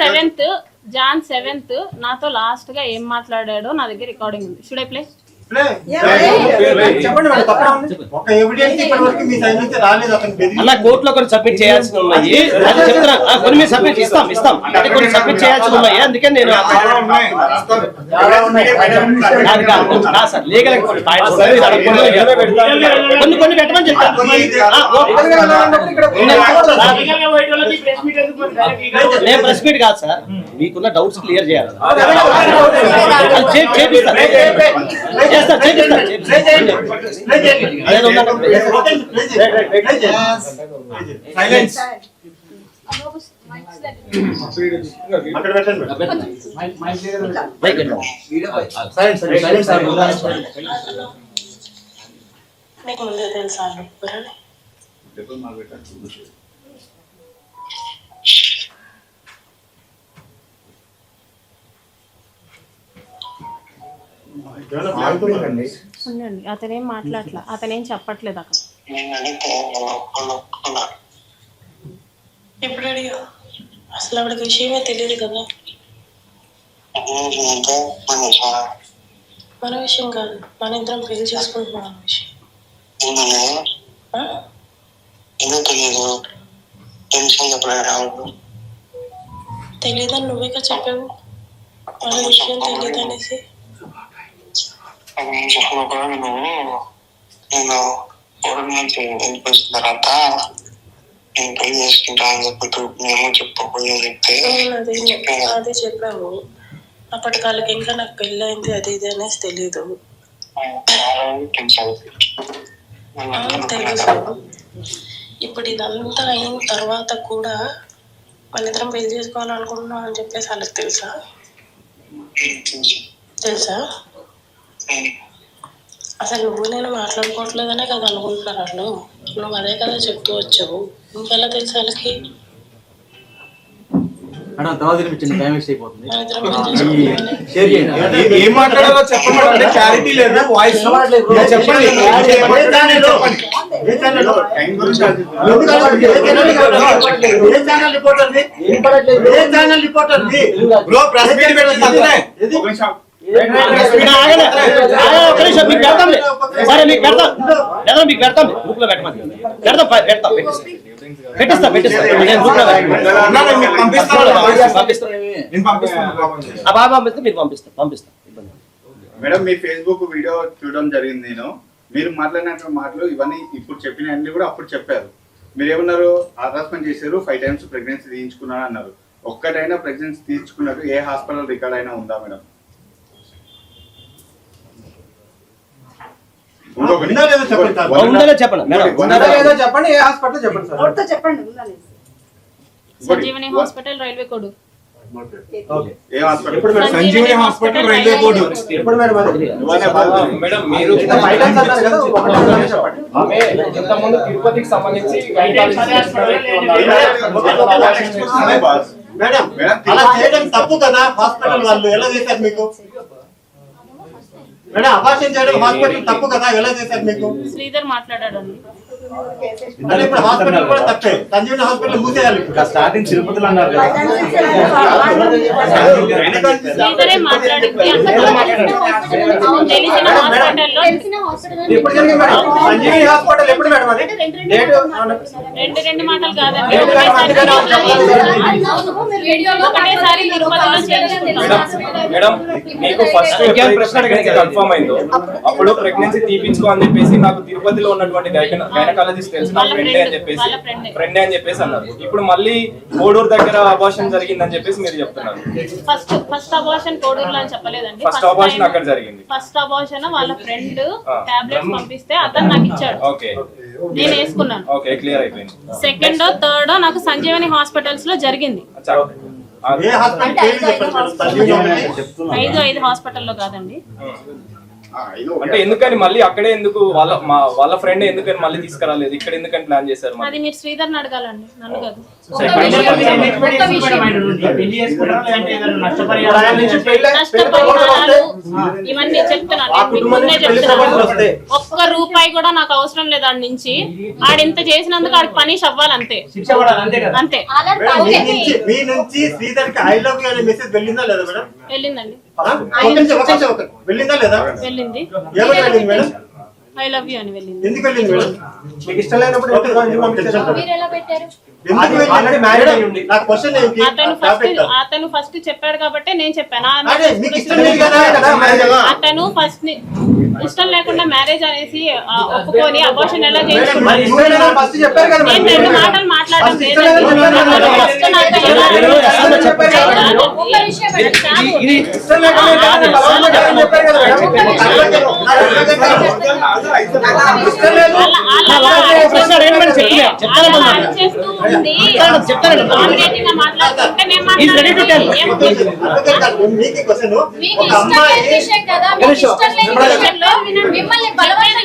ఫేస్బుక్ 7th నాతో లాస్ట్ గా ఏం మాట్లాడాడో నా దగ్గర రికార్డింగ్ ఉంది. Should I play? చెప్పండి మేడం, తప్పకుండా ఉంది. ఒక ఎవిడెన్స్ ఇప్పటి వరకు మీ సైడ్ నుంచి రాలేదు. అతను అలా కోర్టులో కొన్ని సబ్మిట్ చేయాల్సి ఉన్నాయి. అది చెప్తున్నా, కొన్ని మీరు సబ్మిట్ ఇస్తాం అంటే కొన్ని సబ్మిట్ చేయాల్సి ఉన్నాయి. అందుకని నేను సార్ లీగల్ కొన్ని పెట్టమని చెప్తాను. నేను ప్రెస్ మీట్ కాదు సార్, మీకున్న డౌట్స్ క్లియర్ చేయాలి. నీకు ముందే తెలుసా? ఉండండి, అతనేం మాట్లాడట్లా, అతనేం చెప్పట్లేదు అక్కడ. ఇప్పుడు అడిగా అసలు ఆవిడకి విషయమే తెలియదు కదా. మన విషయం కాదు, మన ఇద్దరం పెళ్లి చేసుకుంటున్నాం విషయం. తెలియదని నువ్వేగా చెప్పావు, మన విషయం తెలియదు అనేసి. నేను కోవిడ్ నుంచి వెళ్ళిపోయిన తర్వాత నేను పెళ్లి చేసుకుంటా అని చెప్పి మేము చెప్పబోయే చెప్తే అదే చెప్పావు. అప్పటి కాళ్ళకి ఇంకా నాకు పెళ్ళి అయింది అది ఇది అనేసి తెలీదు. తెలుసు. ఇప్పుడు ఇదంతా అయిన తర్వాత కూడా వాళ్ళిద్దరం పెళ్లి చేసుకోవాలనుకుంటున్నాం అని చెప్పేసి వాళ్ళకి తెలుసా? తెలుసా? అసలు నువ్వు నేను మాట్లాడుకోవట్లేదనే కదా అనుకుంటున్నారు వాళ్ళు. నువ్వు అదే కదా చెప్తూ వచ్చావు, ఇంకెలా తెలుసు వాళ్ళకి? ఏం మాట్లాడాలో చెప్పండి, క్లారిటీ లేదు, వాయిస్ చెప్పండి. బ్రో ప్రెస్ మీట్ పెట్టి సరే మీకు పెడతాం లేదా మీకు పెడతాం, గ్రూప్ లో పెట్టమని పెడతాం పెట్టిస్తా నేను గ్రూప్ లో బాగా పంపిస్తే మీరు పంపిస్తా. మేడం మీ ఫేస్బుక్ వీడియో చూడడం జరిగింది. నేను మీరు మాట్లాడిన మాటలు ఇవన్నీ ఇప్పుడు చెప్పిన అన్ని కూడా అప్పుడు చెప్పారు. మీరు ఏమన్నారు? హరాస్మెంట్ చేశారు, 5 times ప్రెగ్నెన్సీ తీయించుకున్నాను అన్నారు. ఒక్కటైనా ప్రెగ్నెన్సీ తీయించుకున్నారు ఏ హాస్పిటల్ రికార్డ్ అయినా ఉందా మేడం? చెప్పండి, ఏ హాస్పిటల్ చెప్పండి సార్. సంజీవని హాస్పిటల్, రైల్వే కోడ్. ఏ హాస్పిటల్? సంజీవని హాస్పిటల్, రైల్వే కోడ్. మేడం మీరు ఇంతకుముందు తిరుపతికి సంబంధించి మేడం అలా చేయడం తప్పు కదా. హాస్పిటల్ వాళ్ళు ఎలా చేశారు మీకు? మేడం అబార్షన్ చేయడం హాస్పిటల్ తప్పు కదా, ఎలా చేశారు మీకు? శ్రీధర్ మాట్లాడాడండి. అంటే ఇప్పుడు హాస్పిటల్ కూడా తప్పే. సంజీవని హాస్పిటల్ మూసేయాలి. స్టార్టింగ్ తిరుపతిలో అన్నారు కదా. శ్రీధరే మాట్లాడింది. తెలిసిన హాస్పిటల్లో ఎప్పుడు జరిగింది మేడం? సంజీవని హాస్పిటల్ ఎప్పుడు మేడం? అది రెండు మాటలు కాదండి, ఒకటేసారి తిరుపతిలో చేయించుకున్నాం. మేడం మీకు ఫస్ట్ ప్రెగ్నెన్సీ కన్ఫర్మ్ అయిందో అప్పుడు ప్రెగ్నెన్సీ తీపించుకో అని చెప్పేసి నాకు తిరుపతిలో ఉన్నటువంటి వెనకాల తీసి తెలిసిన వాళ్ళ ఫ్రెండే అని చెప్పేసి వాళ్ళ friend. ఫ్రెండే అని చెప్పేసి అన్నారు. ఇప్పుడు మళ్ళీ కోడూరు దగ్గర అబార్షన్ జరిగిందని చెప్పేసి మీరు చెప్తున్నారు. ఫస్ట్ అబార్షన్ కోడూరులో అని చెప్పలేదండి. ఫస్ట్ అబార్షన్ అక్కడ జరిగింది. ఫస్ట్ అబార్షన్ వాళ్ళ ఫ్రెండ్ టాబ్లెట్స్ పంపిస్తే అతను నాకు ఇచ్చాడు. ఓకే, నేను వేసుకున్నాను. ఓకే, క్లియర్ అయిపోయింది. సెకండ్ థర్డ్ నాకు సంజీవని హాస్పిటల్స్ లో జరిగింది. ఏ హాస్పిటల్ పేరు చెప్పండి. 5 హాస్పిటల్లో కాదండి. అంటే ఎందుకని మళ్ళీ అక్కడే ఎందుకు వాళ్ళ ఫ్రెండ్ ఎందుకని మళ్ళీ తీసుకురాలేదు, ఇక్కడ ఎందుకని ప్లాన్ చేశారు? అది మీరు శ్రీధర్ని అడగాలండి, నన్ను కాదు. నష్టపరిహారాలు ఇవన్నీ చెప్తున్నాను, ఒక్క రూపాయి కూడా నాకు అవసరం లేదు ఆడి నుంచి. ఆడింత చేసినందుకు ఆడికి పనిష్ అవ్వాలి అంతే. అంతే మీ నుంచి శ్రీధర్కి ఐ లవ్ యూ అనే మెసేజ్ వెళ్ళిందా లేదా మేడం? వెళ్ళిందండి. వెళ్ళిందా లేదా? వెళ్ళింది. ఏమని వెళ్ళింది మేడం? ఐ లవ్ యూ అని వెళ్ళింది. ఎందుకు వెళ్ళింది మేడం? మీకు ఇష్టం లేనప్పుడు మీరు ఎలా పెట్టారు? అతను ఫస్ట్ చెప్పాడు కాబట్టి నేను చెప్పాను. అతను ఫస్ట్ ఇష్టం లేకుండా మ్యారేజ్ అనేసి ఒప్పుకొని అబార్షన్ ఎలా చేసుకున్నాను. నేను 2 మాటలు మాట్లాడడం మిమ్మల్ని బలవంతం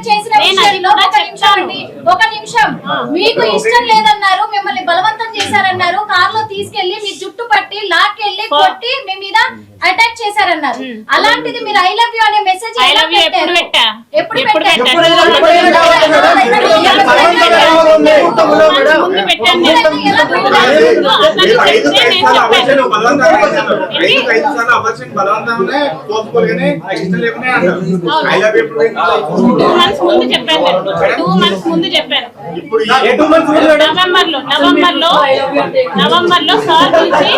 చేసి ఒక నిమిషం మీకు ఇష్టం లేదన్నారు, మిమ్మల్ని బలవంతం చేశారన్నారు, కార్ లో తీసుకెళ్లి మీ జుట్టు పట్టి లాక్కెళ్ళి కొట్టి మీ మీద అటాక్ చేశారన్నారు. అలాంటిది మీరు ఐ లవ్ యూ అనే మెసేజ్ నవంబర్ లో సార్ నుంచి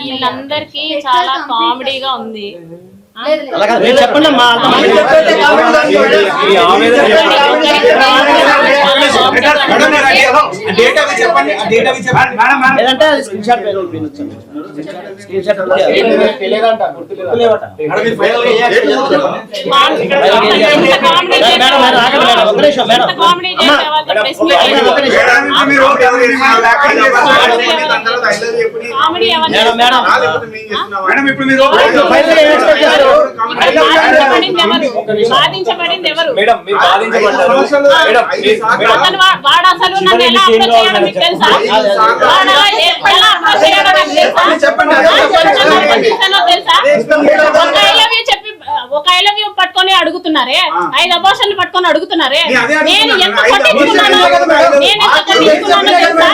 వీళ్ళందరికీ చాలా కామెడీగా ఉంది. చెప్పండి అమ్మా. లేదంటే స్క్రీన్ షాట్ స్క్రీన్ షాట్ బాధించబడింది ఎవరు? వాడు అసలు నన్ను ఎలా అప్రోచ్ చేయడం మీకు తెలుసా? ఎలా అప్రోచ్ చేయడం మీకు తెలుసా? ఒక ఐ లవ్ యూ చెప్పి ఒక ఐ లవ్ యూ పట్టుకొని అడుగుతున్నారే, 5 అబార్షన్లు పట్టుకొని అడుగుతున్నారే. నేను ఎంత కొట్టించుకున్నాను, నేను ఎంత కొట్టించుకున్నానో తెలుసా?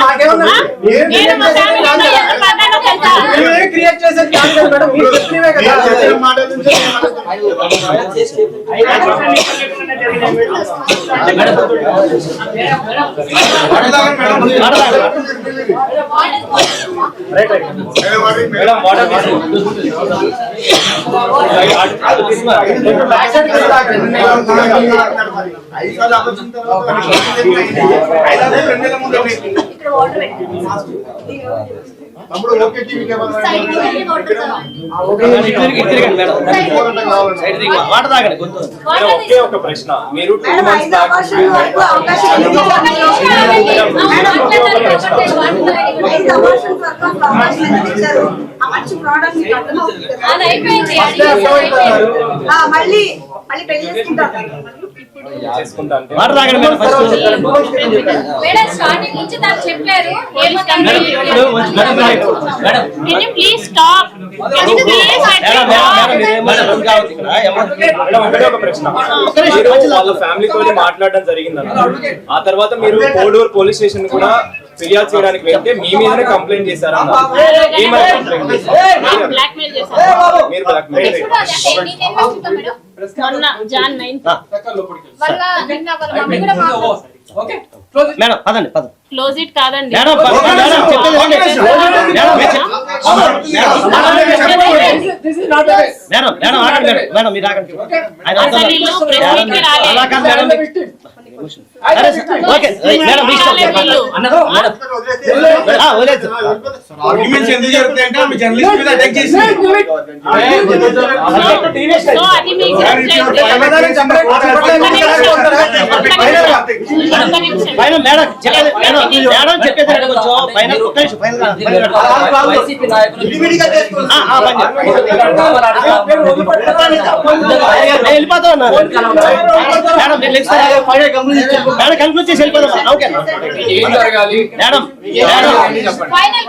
నేను మా ఫ్యామిలీలో ఎంత పడ్డానో తెలుసా? ఒకే ఒక ప్రశ్న, మీరు 2 months బ్యాక్ వాళ్ళ ఫ్యామిలీ తోటి మాట్లాడడం జరిగింది. ఆ తర్వాత మీరు కోడూరు పోలీస్ స్టేషన్ కూడా ఫిర్యాదు చేయడానికి వెళ్తే మీ మీదనే కంప్లైంట్ చేశారా ఏమని కంప్లైంట్ చేశారు? బ్లాక్మెయిల్ చేశారు మీరు blackmail చేశారు. ఎప్పుడు అంటే ఎన్ని నెంబర్స్ ఉంటాం మేడం? మొన్న జాన్ 9 వాళ్ళ నిన్న వాళ్ళ మమ్మీ కూడా మాట్లాడుతుంది. Okay close it. మేడం పదండి పదండి క్లోజ్ ఇట్ కాదండి మేడం మేడం చెప్పేది వినండి. This is not the way. Madam madam ఆగండి మేడం మేడం మీరు ఆగండి ఆయన అసలు వీళ్ళు ప్రెస్ మీట్ కి రాలే. అలా కాదు మేడం సరే సార్. ఓకే మేడం మీ ఇష్టం. వీళ్ళు. వదిలేదు ఆర్గ్యుమెంట్స్ ఎందుకు జరుగుతాయంటే మీ జర్నలిస్ట్ మీద అటాక్ చేసి సో అది మీకు పైన మేడం చెప్పేది మేడం మేడం చెప్పేది రండి కొంచెం పైన ఒక్క నిమిషం పైన వైసీపీ నాయకులు వెళ్ళిపోతా ఉన్నారు మేడం మీరు లెక్చర్ మేడం కన్క్లూడ్ చేసి వెళ్ళిపోదాం ఓకే ఏం జరగాలి మేడం మేడం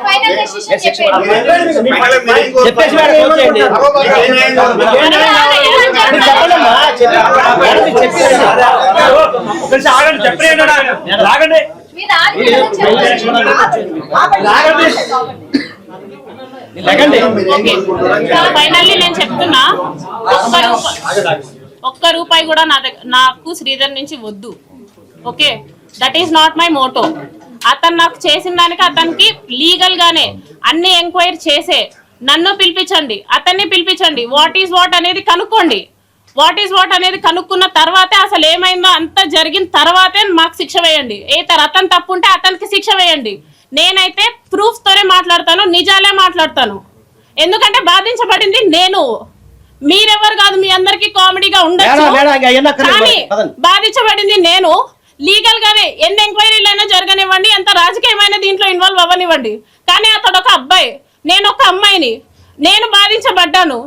ఫైనల్ డెసిషన్ చెప్పండి. చెప్పేసి మేడం క్లోజ్ చేయండి చెప్పండమ్మా ఆగండి చెప్పండి ఆగండి మీరు ఆగి ఫైనల్లీ నేను చెప్తున్నా ఒక్క రూపాయి కూడా నాకు శ్రీధర్ నుంచి వద్దు. Okay, that is not my Moto. అతను నాకు చేసిన దానికి అతనికి లీగల్ గానే అన్ని ఎంక్వైరీ చేసే నన్ను పిలిపించండి, అతన్ని పిలిపించండి, వాట్ ఈస్ వాట్ అనేది కనుక్కోండి. వాట్ ఈస్ వాట్ అనేది కనుక్కున్న తర్వాతే అసలు ఏమైందో అంత జరిగిన తర్వాతే మాకు శిక్ష వేయండి. అతను తప్పు ఉంటే అతనికి శిక్ష వేయండి. నేనైతే ప్రూఫ్ తోనే మాట్లాడతాను, నిజాలే మాట్లాడతాను. ఎందుకంటే బాధించబడింది నేను, మీరెవరు కాదు. మీ అందరికి కామెడీగా ఉండొచ్చు కానీ బాధించబడింది నేను. లీగల్ గానే ఎన్ని ఎంక్వైరీలు అయినా జరగనివ్వండి, ఎంత రాజకీయమైన దీంట్లో ఇన్వాల్వ్ అవ్వనివ్వండి. కానీ అతడు ఒక అబ్బాయి, నేను ఒక అమ్మాయిని, నేను బాధించబడ్డాను.